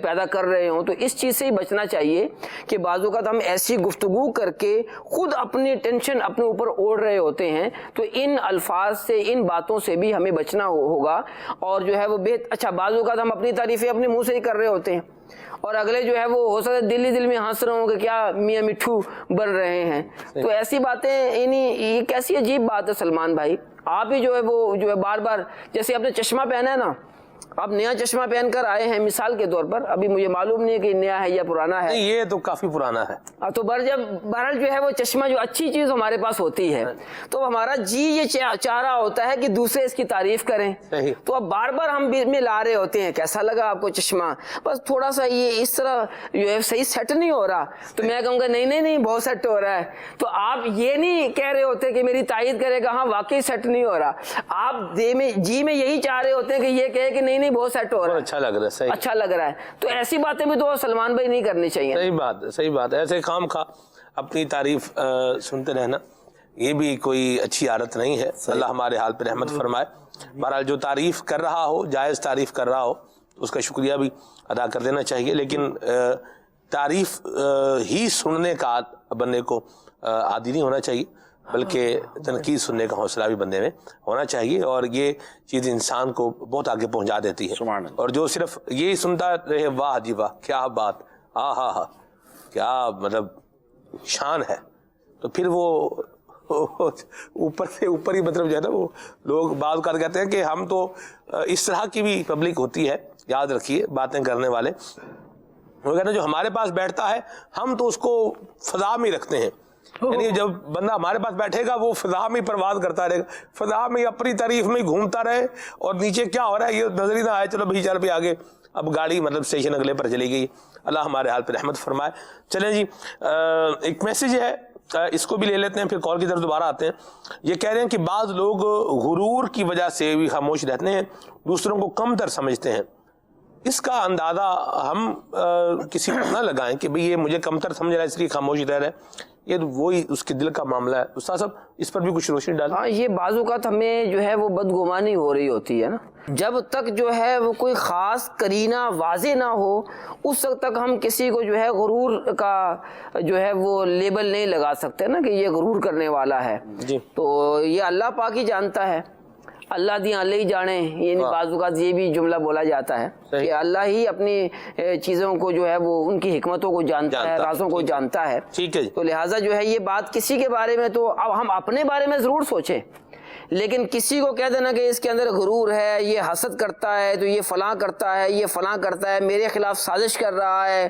پیدا کر رہے ہوں. تو اس چیز سے ہی بچنا چاہیے کہ بعض اوقات ہم ایسی گفتگو کر کے خود اپنی ٹینشن اپنے اوپر اوڑھ رہے ہوتے ہیں. تو ان الفاظ سے, ان باتوں سے بھی ہمیں بچنا ہوگا. اور جو ہے وہ اچھا بعض اوقات ہم اپنی تعریفیں اپنے منہ سے ہی کر رہے ہوتے ہیں اور اگلے جو ہے وہ ہو سکتا ہے دل ہی دل میں ہنس رہے ہوں کہ کیا میاں مٹھو بن رہے ہیں. تو ایسی باتیں یہ کیسی عجیب بات ہے سلمان بھائی. آپ ہی جو ہے وہ جو ہے بار بار, جیسے آپ نے چشمہ پہنا ہے نا, آپ نیا چشمہ پہن کر آئے ہیں مثال کے طور پر, ابھی مجھے معلوم نہیں ہے کہ نیا ہے یا پرانا ہے. یہ تو کافی پرانا ہے. تو بہرحال جو ہے وہ چشمہ جو اچھی چیز ہمارے پاس ہوتی ہے تو ہمارا جی یہ چاہ رہا ہوتا ہے کہ دوسرے اس کی تعریف کریں. تو اب بار بار ہم میں لا رہے ہوتے ہیں کیسا لگا آپ کو چشمہ, بس تھوڑا سا یہ اس طرح جو ہے صحیح سیٹ نہیں ہو رہا, تو میں کہوں گا نہیں بہت سیٹ ہو رہا ہے. تو آپ یہ نہیں کہہ رہے ہوتے کہ میری تائید کرے گا ہاں واقعی سیٹ نہیں ہو رہا, آپ جی میں یہی چاہ رہے ہوتے ہیں کہ یہ کہے کہ نہیں بہت سیٹ ہو رہا ہے, اچھا لگ رہا ہے. تو ایسی باتیں بھی تو سلمان بھائی نہیں کرنی چاہیے. صحیح بات. ایسے خام خواہ اپنی تعریف سنتے رہنا یہ بھی کوئی اچھی عادت نہیں ہے. اللہ ہمارے حال پہ رحمت فرمائے. بہرحال جو تعریف کر رہا ہو, جائز تعریف کر رہا ہو, اس کا شکریہ بھی ادا کر دینا چاہیے. لیکن تعریف ہی سننے کا بندے کو عادی نہیں ہونا چاہیے, بلکہ تنقید سننے کا حوصلہ بھی بندے میں ہونا چاہیے. اور یہ چیز انسان کو بہت آگے پہنچا دیتی ہے. اور جو صرف یہی سنتا رہے واہ جی واہ کیا بات, ہاں کیا مطلب شان ہے, تو پھر وہ اوپر سے اوپر ہی مطلب جو ہے نا وہ لوگ بعض اوقات کہتے ہیں کہ ہم تو اس طرح کی بھی پبلک ہوتی ہے. یاد رکھیے باتیں کرنے والے وہ کہتے ہیں جو ہمارے پاس بیٹھتا ہے ہم تو اس کو فضا میں رکھتے ہیں. یعنی جب بندہ ہمارے پاس بیٹھے گا وہ فضا میں پرواز کرتا رہے گا, فضا میں اپنی تعریف میں گھومتا رہے اور نیچے کیا ہو رہا ہے یہ نظر ہی نہ آئے. چلو بھائی چل پہ آگے, اب گاڑی مطلب اسٹیشن اگلے پر چلی گئی. اللہ ہمارے حال پہ رحمت فرمائے. چلیں جی, ایک میسیج ہے اس کو بھی لے لیتے ہیں پھر کال کی طرف دوبارہ آتے ہیں. یہ کہہ رہے ہیں کہ بعض لوگ غرور کی وجہ سے بھی خاموش رہتے ہیں, دوسروں کو کم تر سمجھتے ہیں. اس کا اندازہ ہم کسی کو نہ لگائیں کہ بھئی یہ مجھے کم تر سمجھ رہا ہے اس لیے خاموش رہ رہا ہے, یہ وہی اس کے دل کا معاملہ ہے. استاد صاحب اس پر بھی کچھ روشنی ڈالیں. ہاں, یہ بعض اوقات ہمیں جو ہے وہ بدگمانی ہو رہی ہوتی ہے نا, جب تک جو ہے وہ کوئی خاص قرینہ واضح نہ ہو اس وقت تک ہم کسی کو جو ہے غرور کا جو ہے وہ لیبل نہیں لگا سکتے نا کہ یہ غرور کرنے والا ہے. تو یہ اللہ پاک ہی جانتا ہے. اللہ دیا اللہ ہی جانے، یعنی بعض اوقات یہ بھی جملہ بولا جاتا ہے کہ اللہ ہی اپنی چیزوں کو جو ہے وہ ان کی حکمتوں کو جانتا ہے، رازوں کو جانتا ہے. ٹھیک ہے. تو لہٰذا جو ہے یہ بات کسی کے بارے میں تو اب ہم اپنے بارے میں ضرور سوچیں، لیکن کسی کو کہہ دینا کہ اس کے اندر غرور ہے، یہ حسد کرتا ہے تو یہ فلاں کرتا ہے، یہ فلاں کرتا ہے، میرے خلاف سازش کر رہا ہے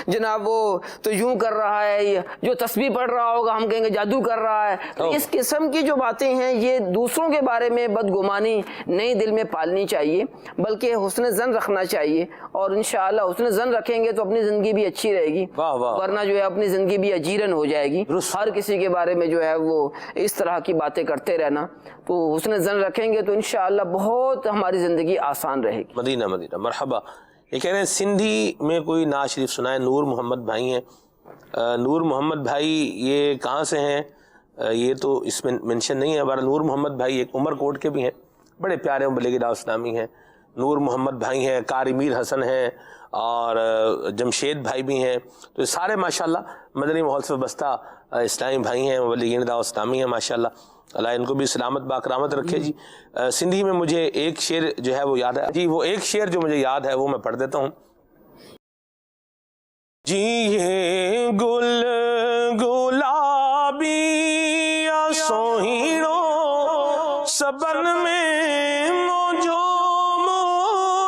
جناب، وہ تو یوں کر رہا ہے، جو تسبیح پڑھ رہا ہوگا ہم کہیں گے جادو کر رہا ہے. تو اس قسم کی جو باتیں ہیں یہ دوسروں کے بارے میں بدگمانی نہیں دل میں پالنی چاہیے، بلکہ حسن ظن رکھنا چاہیے. اور انشاءاللہ حسن ظن رکھیں گے تو اپنی زندگی بھی اچھی رہے گی، ورنہ جو ہے اپنی زندگی بھی اجیرن ہو جائے گی. ہر کسی کے بارے میں جو ہے وہ اس طرح کی باتیں کرتے رہنا. تو حسن ظن رکھیں گے تو انشاءاللہ بہت ہماری زندگی آسان رہے گی. مدینہ مدینہ مرحبا. یہ کہہ رہے ہیں سندھی میں کوئی نعت شریف سنائے. نور محمد بھائی ہیں. نور محمد بھائی یہ کہاں سے ہیں یہ تو اس میں منشن نہیں ہے. نور محمد بھائی ایک عمر کوٹ کے بھی ہیں، بڑے پیارے مبلغ دعوت اسلامی ہیں. نور محمد بھائی ہیں، قاری میر حسن ہیں، اور جمشید بھائی بھی ہیں. تو یہ سارے ماشاءاللہ مدنی ماحول سے وابستہ اسلامی بھائی ہیں، مبلغین دعوت اسلامی ہیں ماشاءاللہ. اللہ ان کو بھی سلامت باکرامت رکھے. جی سندھی میں مجھے ایک شعر جو ہے وہ یاد ہے. جی وہ ایک شعر جو مجھے یاد ہے وہ میں پڑھ دیتا ہوں. جی یہ گل گلابی سوہینو سبن میں موجو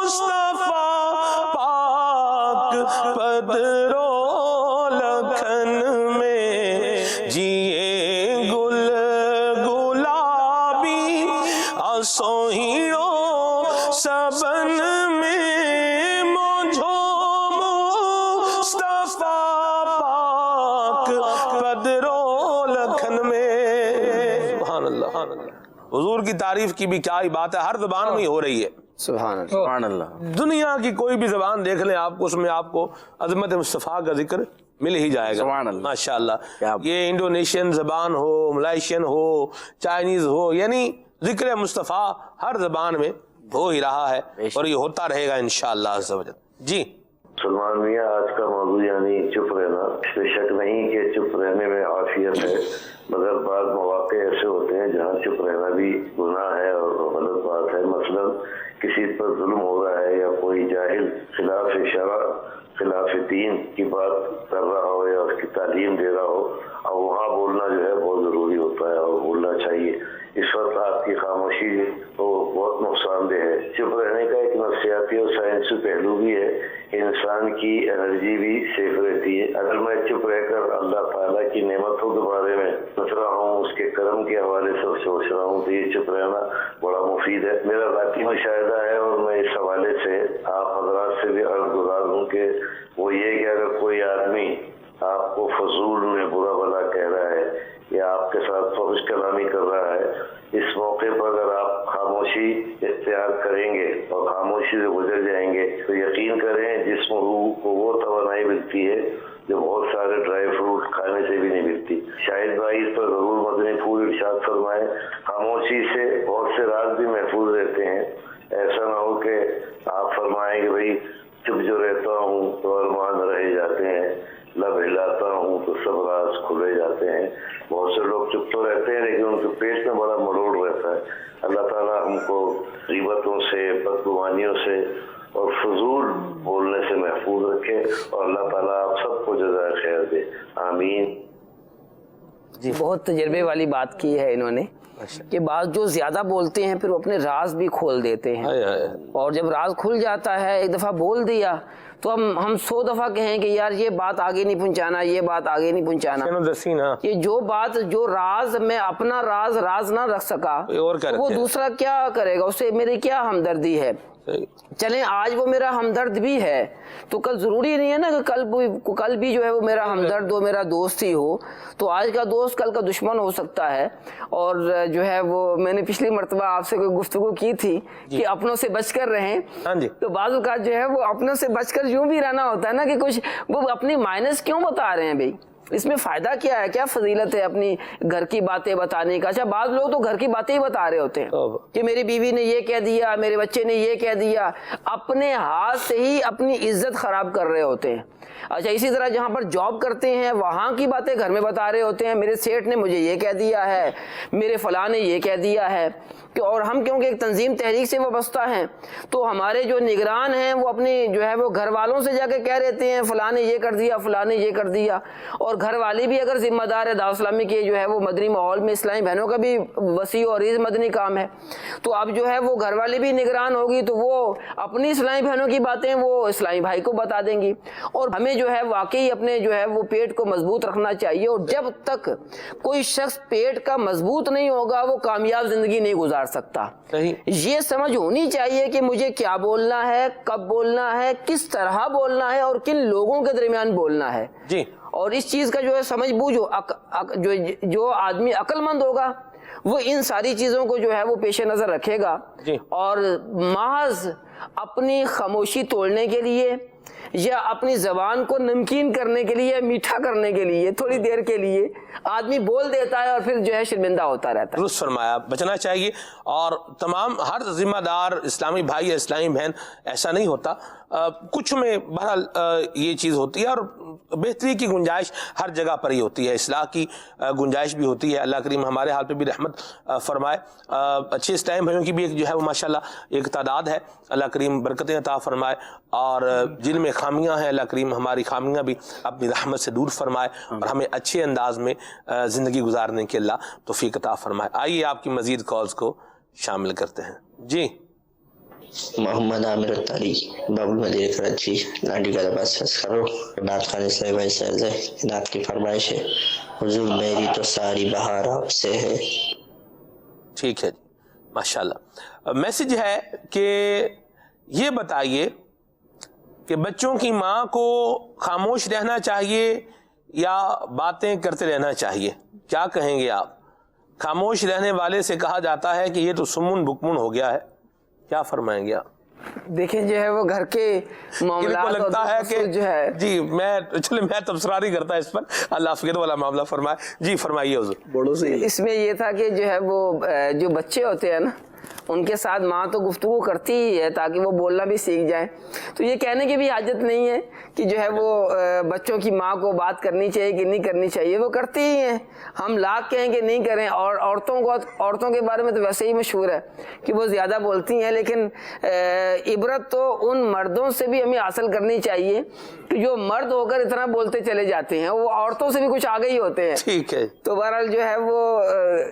مصطفیٰ پاک پدرو لکھن میں. جی یہ گل گلابی سوہینو سبن میں موجو مصطفیٰ پاک پدرو لکھن میں. سبحان اللہ سبحان اللہ. حضور کی تعریف کی بھی کیا ہی بات ہے، ہر زبان میں ہی ہو رہی ہے. سبحان اللہ سبحان اللہ. دنیا کی کوئی بھی زبان دیکھ لیں آپ کو، اس میں آپ کو عظمت مصطفیٰ کا ذکر مل ہی جائے گا. سبحان اللہ ماشاءاللہ. یہ انڈونیشین زبان ہو، ملائیشین ہو، چائنیز ہو، یعنی ذکر مصطفیٰ ہر زبان میں ہو ہی رہا ہے اور یہ ہوتا رہے گا انشاءاللہ عز و جل. جی سلمان میاں آج کا موضوع یعنی چپ رہنا. اس میں شک نہیں کہ چپ رہنے میں عافیت ہے، مگر بعض مواقع ایسے ہوتے ہیں جہاں چپ رہنا بھی گناہ ہے اور غلط بات ہے. مثلا کسی پر ظلم ہو رہا ہے یا کوئی جاہل خلاف شرع خلاف دین کی بات کر رہا ہو یا اس کی تعلیم دے رہا ہو، اور وہاں بولنا جو ہے بہت ضروری ہوتا ہے اور بولنا چاہیے. اس وقت آپ کی خاموشی تو بہت نقصان دہ ہے. چپ رہنے کا ایک نفسیاتی اور سائنسی پہلو بھی ہے. انسان کی انرجی بھی سیف رہتی ہے. اگر میں چپ رہ کر اللہ تعالیٰ کی نعمتوں کے بارے میں سوچ رہا ہوں، اس کے کرم کے حوالے سے سوچ رہا ہوں، تو یہ چپ رہنا بڑا مفید ہے. میرا ذاتی مشاہدہ ہے اور میں اس حوالے سے آپ حضرات سے بھی عرض گزار ہوں کہ وہ یہ کہ اگر کوئی آدمی آپ کو فضول میں برا بھلا کہہ رہا ہے یا آپ کے ساتھ فحش کلامی کر رہا ہے، اس موقع پر اگر آپ خاموشی اختیار کریں گے اور خاموشی سے گزر جائیں گے تو یقین کریں جسم و روح کو وہ توانائی ملتی ہے جو بہت سارے ڈرائی فروٹ کھانے سے بھی نہیں ملتی. شاہد بھائی اس پر ضرور مدنی پھول ارشاد فرمائے. خاموشی سے بہت سے راز بھی محفوظ رہتے ہیں. ایسا نہ ہو کہ آپ فرمائیں کہ بھائی چپ جو رہتا ہوں تو ارمان رہ جاتے ہیں، لب ہلاتا ہوں تو سب راز کھلے جاتے ہیں. بہت سے لوگ چپ تو رہتے ہیں لیکن ان کے پیٹ میں بڑا مروڑ رہتا ہے. اللہ تعالیٰ ہم کو غیبتوں سے، بدگمانیوں سے اور فضول بولنے سے محفوظ رکھے اور اللہ تعالیٰ آپ سب کو جزائے خیر دے. آمین. جی بہت تجربے والی بات کی ہے انہوں نے کہ بعض جو زیادہ بولتے ہیں پھر وہ اپنے راز بھی کھول دیتے ہیں، اور جب راز کھل جاتا ہے ایک دفعہ بول دیا تو ہم 100 دفعہ کہیں کہ یار یہ بات آگے نہیں پہنچانا، یہ بات آگے نہیں پہنچانا. یہ جو بات جو راز میں اپنا راز نہ رکھ سکا وہ دوسرا کیا کرے گا، اس سے میری کیا ہمدردی ہے. چلیں آج وہ میرا ہمدرد بھی ہے تو کل ضروری نہیں ہے نا کہ کل بھی جو ہے وہ میرا ہمدرد ہو، میرا دوست ہی ہو. تو آج کا دوست کل کا دشمن ہو سکتا ہے. اور جو ہے وہ میں نے پچھلی مرتبہ آپ سے کوئی گفتگو کی تھی کہ اپنوں سے بچ کر رہیں. تو بعض اوقات جو ہے وہ اپنوں سے بچ کر یوں بھی رہنا ہوتا ہے نا کہ کچھ وہ اپنی مائنس کیوں بتا رہے ہیں بھائی. اس میں فائدہ کیا ہے؟ کیا فضیلت ہے اپنی گھر کی باتیں بتانے کا؟ اچھا بعض لوگ تو گھر کی باتیں ہی بتا رہے ہوتے ہیں کہ میری بیوی نے یہ کہہ دیا، میرے بچے نے یہ کہہ دیا، اپنے ہاتھ سے ہی اپنی عزت خراب کر رہے ہوتے ہیں۔ اچھا اسی طرح جہاں پر جاب کرتے ہیں وہاں کی باتیں گھر میں بتا رہے ہوتے ہیں، میرے سیٹ نے مجھے یہ کہہ دیا ہے، میرے فلاں نے یہ کہہ دیا ہے۔ اور ہم کیونکہ ایک تنظیم تحریک سے وابستہ ہیں تو ہمارے جو نگران ہیں وہ اپنے جو ہے وہ گھر والوں سے جا کے کہہ رہتے ہیں فلاں نے یہ کر دیا، فلاں نے یہ کر دیا۔ اور گھر والی بھی اگر ذمہ دار ہے، دعوت اسلامی کے جو ہے وہ مدنی ماحول میں اسلامی بہنوں کا بھی وسیع اور عریض مدنی کام ہے، تو اب جو ہے وہ گھر والی بھی نگران ہوگی تو وہ اپنی اسلامی بہنوں کی باتیں وہ اسلامی بھائی کو بتا دیں گی۔ اور ہمیں جو ہے واقعی اپنے جو ہے وہ پیٹ کو مضبوط رکھنا چاہیے، اور جب تک کوئی شخص پیٹ کا مضبوط نہیں ہوگا وہ کامیاب زندگی نہیں گزار سکتا۔ یہ سمجھ ہونی چاہیے کہ مجھے کیا بولنا ہے، کب بولنا ہے، کس طرح بولنا ہے اور کن لوگوں کے درمیان بولنا ہے جی۔ اور اس چیز کا جو ہے سمجھ بوجھ جو آدمی عقل مند ہوگا وہ ان ساری چیزوں کو جو ہے وہ پیش نظر رکھے گا اور محض اپنی خاموشی توڑنے کے لیے یا اپنی زبان کو نمکین کرنے کے لیے، میٹھا کرنے کے لیے تھوڑی دیر کے لیے آدمی بول دیتا ہے اور پھر جو ہے شرمندہ ہوتا رہتا ہے۔ درست فرمایا، بچنا چاہیے۔ اور تمام ہر ذمہ دار اسلامی بھائی یا اسلامی بہن ایسا نہیں ہوتا، کچھ میں بہرحال یہ چیز ہوتی ہے، اور بہتری کی گنجائش ہر جگہ پر ہی ہوتی ہے، اصلاح کی گنجائش بھی ہوتی ہے۔ اللہ کریم ہمارے حال پہ بھی رحمت فرمائے۔ اچھے اسلامی بھائیوں کی بھی ایک جو ہے وہ ماشاءاللہ ایک تعداد ہے، اللہ کریم برکتیں عطا فرمائے، اور جن میں خامیاں ہیں اللہ کریم ہماری خامیاں بھی اپنی رحمت سے دور فرمائے اور ہمیں اچھے انداز میں زندگی گزارنے کے اللہ توفیق عطا فرمائے۔ آئیے آپ کی مزید کالز کو شامل کرتے ہیں۔ جی محمد عامر التاری باب المدینہ کراچی لانڈی کا دباس فیس کرو نعت خان اسلامی بھائی سرز ہے۔ نعت کی فرمائش ہے حضور میری تو ساری بہار آپ سے ہے۔ ٹھیک ہے جی، ماشاءاللہ۔ میسج ہے کہ یہ بتائیے کہ بچوں کی ماں کو خاموش رہنا چاہیے یا باتیں کرتے رہنا چاہیے؟ کیا کہیں گے آپ؟ خاموش رہنے والے سے کہا جاتا ہے کہ یہ تو سمن بکمن ہو گیا ہے، کیا فرمائیں گے آپ؟ دیکھیں جو ہے وہ گھر کے معاملات لگتا ہے کہ جو ہے جی میں تبصرہ نہیں کرتا اس پر، اللہ فقیر والا معاملہ فرمائے۔ جی فرمائیے حضور۔ اس میں یہ تھا کہ جو ہے وہ جو بچے ہوتے ہیں نا ان کے ساتھ ماں تو گفتگو کرتی ہی ہے تاکہ وہ بولنا بھی سیکھ جائیں، تو یہ کہنے کی بھی حاجت نہیں ہے کہ جو ہے وہ بچوں کی ماں کو بات کرنی چاہیے کہ نہیں کرنی چاہیے، وہ کرتی ہی ہیں، ہم لاکھ کہیں کہ نہیں کریں۔ اور عورتوں کے بارے میں تو ویسے ہی مشہور ہے کہ وہ زیادہ بولتی ہیں، لیکن عبرت تو ان مردوں سے بھی ہمیں حاصل کرنی چاہیے کہ جو مرد ہو کر اتنا بولتے چلے جاتے ہیں، وہ عورتوں سے بھی کچھ آگے ہی ہوتے ہیں۔ ٹھیک ہے، تو بہرحال جو ہے وہ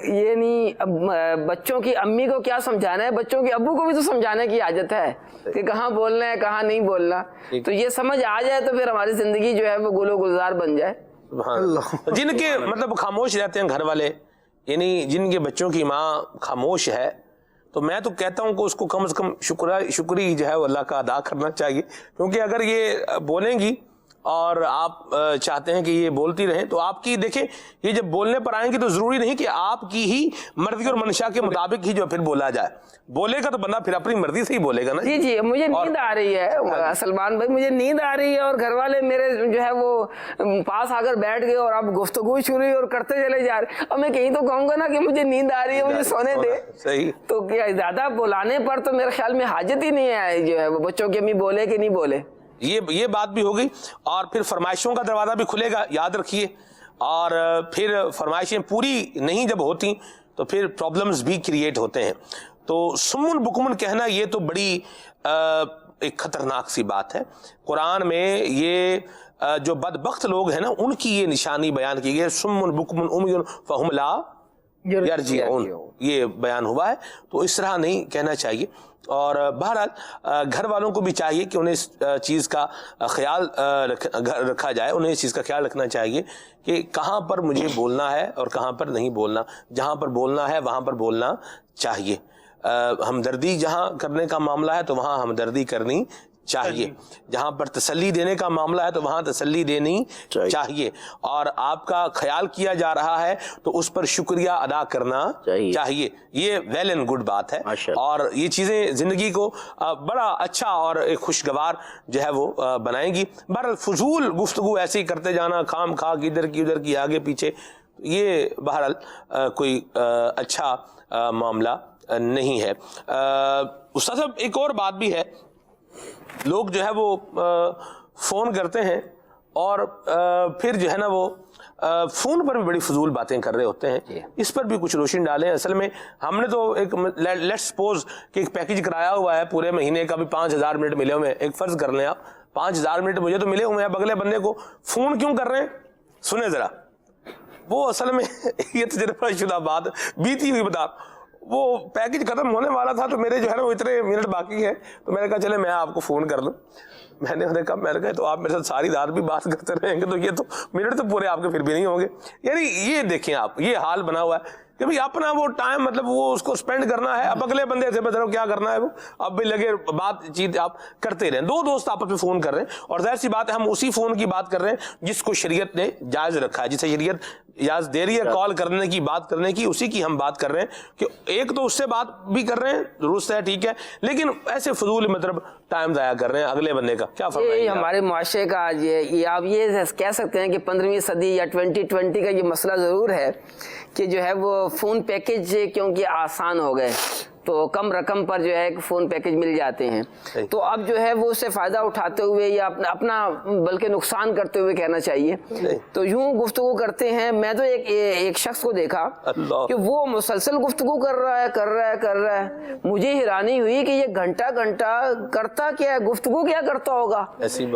یہ نہیں، بچوں کی امی کو کیا سمجھانا ہے، بچوں کے ابو کو بھی تو سمجھانے کی حاجت ہے کہ کہاں بولنا ہے کہاں نہیں بولنا۔ تو یہ سمجھ آ جائے تو پھر ہماری زندگی جو ہے وہ گل و گلزار بن جائے۔ جن کے مطلب خاموش رہتے ہیں گھر والے، یعنی جن کے بچوں کی ماں خاموش ہے، تو میں تو کہتا ہوں کہ اس کو کم از کم شکری جو ہے وہ اللہ کا ادا کرنا چاہیے، کیونکہ اگر یہ بولیں گی اور آپ چاہتے ہیں کہ یہ بولتی رہیں تو آپ کی دیکھیں یہ جب بولنے پر آئیں گی تو ضروری نہیں کہ آپ کی ہی مرضی اور منشا کے مطابق ہی جو پھر بولا جائے، بولے گا تو بندہ پھر اپنی مرضی سے ہی بولے گا نا۔ جی جی مجھے نیند آ رہی ہے سلمان بھائی، مجھے نیند آ رہی ہے اور گھر والے میرے جو ہے وہ پاس آ کر بیٹھ گئے اور اب گفتگو شروع اور کرتے چلے جا رہے، اب میں کہیں تو کہوں گا نا کہ مجھے نیند آ رہی ہے مجھے سونے دے، صحیح۔ تو کیا زیادہ بلانے پر تو میرے خیال میں حاجت ہی نہیں ہے جو ہے وہ بچوں کی امی بولے کہ نہیں بولے۔ یہ بات بھی ہو گئی، اور پھر فرمائشوں کا دروازہ بھی کھلے گا، یاد رکھیے، اور پھر فرمائشیں پوری نہیں جب ہوتی تو پھر پرابلمز بھی کریٹ ہوتے ہیں۔ تو سمن بکمن کہنا یہ تو بڑی ایک خطرناک سی بات ہے۔ قرآن میں یہ جو بدبخت لوگ ہیں نا ان کی یہ نشانی بیان کی گئی، سمن بکمن عمی فہم لا یرجعون، یہ بیان ہوا ہے، تو اس طرح نہیں کہنا چاہیے۔ اور بہرحال گھر والوں کو بھی چاہیے کہ انہیں اس چیز کا خیال رکھا جائے، انہیں اس چیز کا خیال رکھنا چاہیے کہ کہاں پر مجھے بولنا ہے اور کہاں پر نہیں بولنا، جہاں پر بولنا ہے وہاں پر بولنا چاہیے۔ ہمدردی جہاں کرنے کا معاملہ ہے تو وہاں ہمدردی کرنی چاہیے. جہاں پر تسلی دینے کا معاملہ ہے تو وہاں تسلی دینی چاہیے, اور آپ کا خیال کیا جا رہا ہے تو اس پر شکریہ ادا کرنا چاہیے. یہ ویل اینڈ گڈ بات ہے, اور یہ چیزیں زندگی کو بڑا اچھا اور ایک خوشگوار جو ہے وہ بنائیں گی. بہرحال فضول گفتگو ایسے ہی کرتے جانا, خام خواہ کی ادھر کی ادھر کی آگے پیچھے, یہ بہرحال کوئی اچھا معاملہ نہیں ہے. استاد صاحب ایک اور بات بھی ہے, لوگ جو ہے وہ فون کرتے ہیں اور پھر جو ہے نا وہ فون پر بھی بڑی فضول باتیں کر رہے ہوتے ہیں. اس پر بھی کچھ روشنی ڈالیں. اصل میں ہم نے تو ایک لیٹس سپوز کہ ایک پیکج کرایا ہوا ہے پورے مہینے کا بھی 5000 منٹ ملے ہوئے ہیں. ایک فرض کر لیں آپ 5000 منٹ مجھے تو ملے ہوئے ہیں, اب اگلے بندے کو فون کیوں کر رہے ہیں؟ سنیں ذرا, وہ اصل میں یہ تجربہ شدہ بات بیتی ہوئی بتا, وہ پیکج ختم ہونے والا تھا تو میرے جو ہے نا وہ اتنے منٹ باقی ہیں, تو میں نے کہا چلے میں آپ کو فون کر لوں. میں نے کہا تو آپ میرے ساتھ ساری رات بھی بات کرتے رہیں گے تو یہ تو منٹ تو پورے آپ کے پھر بھی نہیں ہوں گے. یعنی یہ دیکھیں آپ, یہ حال بنا ہوا ہے کہ بھئی اپنا وہ ٹائم مطلب وہ اس کو سپینڈ کرنا ہے, اب اگلے بندے سے بتاؤ کیا کرنا ہے, وہ اب بھی لگے بات چیت آپ کرتے رہیں. دو دوست آپس میں فون کر رہے ہیں, اور ظاہر سی بات ہے ہم اسی فون کی بات کر رہے ہیں جس کو شریعت نے جائز رکھا ہے, جسے شریعت اجازت دے رہی ہے کال کرنے کی, بات کرنے کی, اسی کی ہم بات کر رہے ہیں. کہ ایک تو اس سے بات بھی کر رہے ہیں, درست ہے, ٹھیک ہے, لیکن ایسے فضول مطلب ٹائم ضائع کر رہے ہیں اگلے بندے کا. کیا فرمائیں گے ہمارے معاشرے کا یہ آپ یہ کہہ سکتے ہیں کہ 15ویں صدی یا 2020 کا یہ مسئلہ ضرور ہے کہ جو ہے وہ فون پیکج کیونکہ آسان ہو گئے تو کم رقم پر جو ہے فون پیکج مل جاتے ہیں, تو اب جو ہے وہ اس سے فائدہ اٹھاتے ہوئے یا اپنا بلکہ نقصان کرتے ہوئے کہنا چاہیے تو یوں گفتگو کرتے ہیں. میں تو ایک شخص کو دیکھا کہ وہ مسلسل گفتگو کر رہا ہے. مجھے حیرانی ہوئی کہ یہ گھنٹہ کرتا کیا ہے, گفتگو کیا کرتا ہوگا,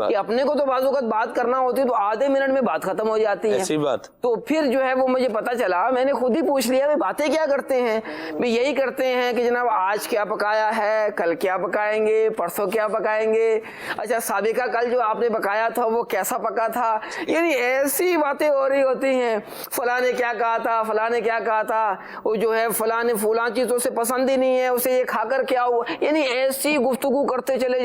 کہ اپنے کو تو بعض اوقات بات کرنا ہوتی ہے تو آدھے منٹ میں بات ختم ہو جاتی ہے. تو پھر جو ہے وہ مجھے پتا چلا, میں نے خود ہی پوچھ لیا باتیں کیا کرتے ہیں. یہی کرتے ہیں کہ آج کیا پکایا ہے, کل کیا پکائیں گے, پرسوں کیا پکائیں گے, اچھا سابقہ کل جو آپ نے پکایا تھا وہ کیسا پکا تھا. یعنی ایسی باتیں ہو رہی ہوتی ہیں, فلاں نے کیا کہا تھا, فلاں نے کیا کہا تھا, وہ جو ہے فلاں نے فلاں چیز اسے پسند ہی نہیں ہے, اسے یہ کھا کر کیا ہوا. یعنی ایسی گفتگو کرتے چلے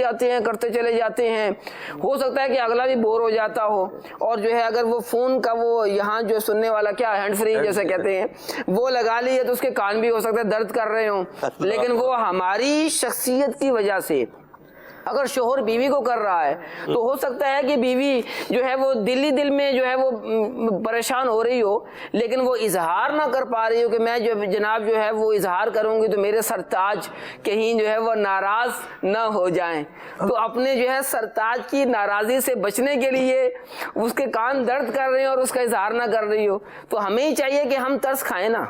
جاتے ہیں. ہو سکتا ہے کہ اگلا بھی بور ہو جاتا ہو, اور جو ہے اگر وہ فون کا وہ یہاں جو سننے والا کیا ہینڈ فری جیسے کہتے ہیں وہ لگا لی ہے تو اس کے کان بھی ہو سکتا ہے درد کر رہے ہوں, لیکن وہ ہماری شخصیت کی وجہ سے اگر شوہر بیوی کو کر رہا ہے تو ہو سکتا ہے کہ بیوی جو ہے وہ دل میں جو ہے وہ پریشان ہو رہی ہو, لیکن وہ اظہار نہ کر پا رہی ہو کہ میں جناب جو ہے وہ اظہار کروں گی تو میرے سرتاج کہیں جو ہے وہ ناراض نہ ہو جائیں. تو اپنے جو ہے سرتاج کی ناراضی سے بچنے کے لیے اس کے کان درد کر رہے ہیں اور اس کا اظہار نہ کر رہی ہو, تو ہمیں ہی چاہیے کہ ہم ترس کھائیں نا,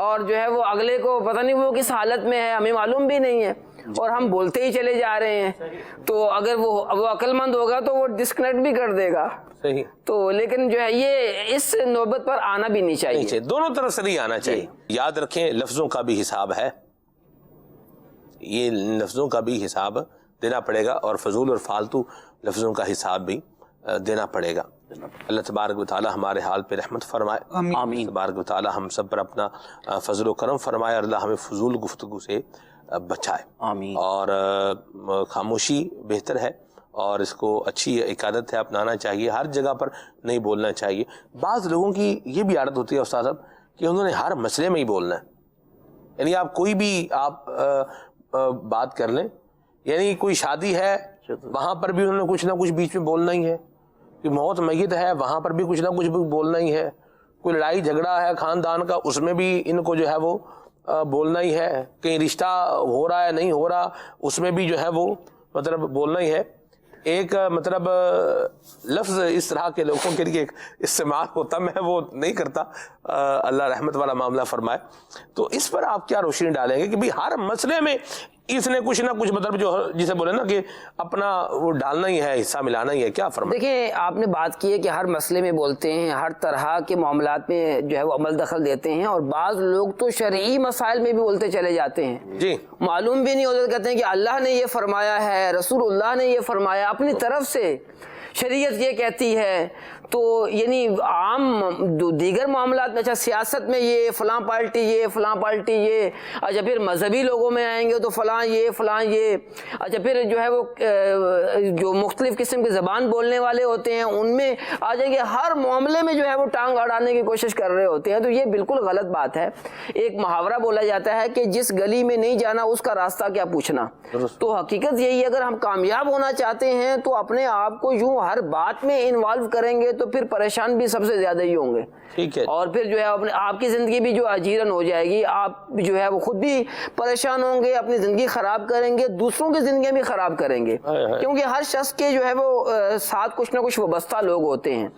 اور جو ہے وہ اگلے کو پتہ نہیں وہ کس حالت میں ہے, ہمیں معلوم بھی نہیں ہے, اور ہم بولتے ہی چلے جا رہے ہیں. تو اگر وہ عقل مند ہوگا تو وہ ڈسکنیکٹ بھی کر دے گا. تو لیکن جو ہے یہ اس نوبت پر آنا بھی نہیں چاہیے, دونوں طرف سے نہیں آنا چاہیے. یاد رکھیں لفظوں کا بھی حساب ہے, یہ لفظوں کا بھی حساب دینا پڑے گا, اور فضول اور فالتو لفظوں کا حساب بھی دینا پڑے گا. اللہ تبارک و تعالی ہمارے حال پہ رحمت فرمائے, آمین. تبارک و تعالی ہم سب پر اپنا فضل و کرم فرمائے, اور اللہ ہمیں فضول گفتگو سے بچائے, آمین. اور خاموشی بہتر ہے, اور اس کو اچھی ایک عادت ہے, اپنانا چاہیے, ہر جگہ پر نہیں بولنا چاہیے. بعض لوگوں کی یہ بھی عادت ہوتی ہے استاد صاحب کہ انہوں نے ہر مسئلے میں ہی بولنا ہے. یعنی آپ کوئی بھی آپ بات کر لیں, یعنی کوئی شادی ہے وہاں پر بھی انہوں نے کچھ نہ کچھ بیچ میں بولنا ہی ہے, کہ موت میت ہے وہاں پر بھی کچھ نہ کچھ بولنا ہی ہے, کوئی لڑائی جھگڑا ہے خاندان کا اس میں بھی ان کو جو ہے وہ بولنا ہی ہے, کہیں رشتہ ہو رہا ہے نہیں ہو رہا اس میں بھی جو ہے وہ مطلب بولنا ہی ہے. ایک مطلب لفظ اس طرح کے لوگوں کے لیے استعمال ہوتا, میں وہ نہیں کرتا, اللہ رحمت والا معاملہ فرمائے. تو اس پر آپ کیا روشنی ڈالیں گے کہ بھی ہر مسئلے میں اس نے کچھ نہ کچھ مطلب جو جسے بولے نا کہ اپنا وہ ڈالنا ہی ہے, حصہ ملانا ہی ہے, کیا فرمائیں؟ دیکھیں آپ نے بات کی ہے کہ ہر مسئلے میں بولتے ہیں, ہر طرح کے معاملات میں جو ہے وہ عمل دخل دیتے ہیں, اور بعض لوگ تو شرعی مسائل میں بھی بولتے چلے جاتے ہیں, جی معلوم بھی نہیں ہوتا, کہتے ہیں کہ اللہ نے یہ فرمایا ہے, رسول اللہ نے یہ فرمایا, اپنی طرف سے شریعت یہ کہتی ہے, تو یعنی عام دیگر معاملات میں، اچھا سیاست میں یہ فلاں پارٹی یہ، فلاں پارٹی یہ، اچھا پھر مذہبی لوگوں میں آئیں گے تو فلاں یہ فلاں یہ، اچھا پھر جو ہے وہ جو مختلف قسم کے زبان بولنے والے ہوتے ہیں ان میں آ جائیں گے، ہر معاملے میں جو ہے وہ ٹانگ اڑانے کی کوشش کر رہے ہوتے ہیں. تو یہ بالکل غلط بات ہے. ایک محاورہ بولا جاتا ہے کہ جس گلی میں نہیں جانا اس کا راستہ کیا پوچھنا. تو حقیقت یہی ہے، اگر ہم کامیاب ہونا چاہتے ہیں تو اپنے آپ کو یوں ہر بات میں انوالو کریں گے تو پھر پریشان بھی سب سے زیادہ ہی ہوں گے. ٹھیک ہے. اور پھر جو ہے اپنے آپ کی زندگی بھی جو اجیرن ہو جائے گی، آپ جو ہے وہ خود بھی پریشان ہوں گے، اپنی زندگی خراب کریں گے، دوسروں کی زندگیاں بھی خراب کریں گے. کیونکہ ہر شخص کے جو ہے وہ ساتھ کچھ نہ کچھ وابستہ لوگ ہوتے ہیں.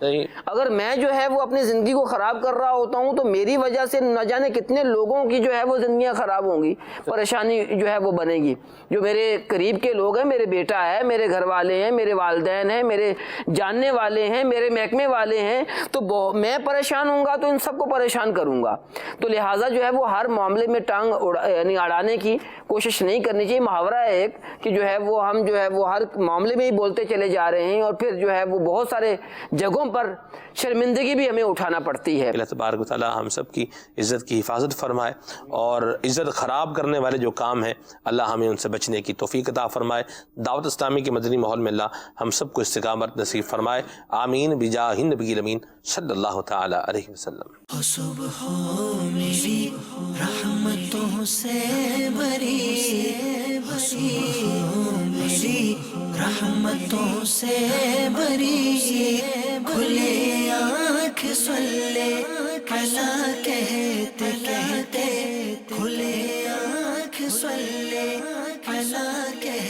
اگر میں جو ہے وہ اپنی زندگی کو خراب کر رہا ہوتا ہوں تو میری وجہ سے نہ جانے کتنے لوگوں کی جو ہے وہ زندگیاں خراب ہوں گی، پریشانی جو ہے وہ بنے گی. جو میرے قریب کے لوگ ہیں، میرے بیٹا ہے، میرے گھر والے ہیں، میرے والدین ہیں، میرے جاننے والے ہیں، میرے محکمے والے ہیں، تو میں پریشان ہوں گا تو ان سب کو پریشان کروں گا. تو لہٰذا جو ہے وہ ہر معاملے میں ٹانگ یعنی اڑانے کی کوشش نہیں کرنی چاہیے. محاورہ ہے ایک کہ جو ہے وہ ہم جو ہے وہ ہر معاملے میں ہی بولتے چلے جا رہے ہیں اور پھر جو ہے وہ بہت سارے جگہوں پر شرمندگی بھی ہمیں اٹھانا پڑتی ہے. اللہ تبارک و تعالی ہم سب کی عزت کی حفاظت فرمائے اور عزت خراب کرنے والے جو کام ہیں اللہ ہمیں ان سے بچنے کی توفیق عطا فرمائے. دعوت اسلامی کے مدنی ماحول میں اللہ ہم سب کو استقامت نصیب فرمائے. آمین بجاہ النبی الامین صلی اللہ تعالی علیہ وسلم. صبح میری رحمتوں سے بری، میری رحمتوں سے بری، کھلے آنکھ صلی علی کہتے کہتے، کھلے آنکھ صلی علی کہتے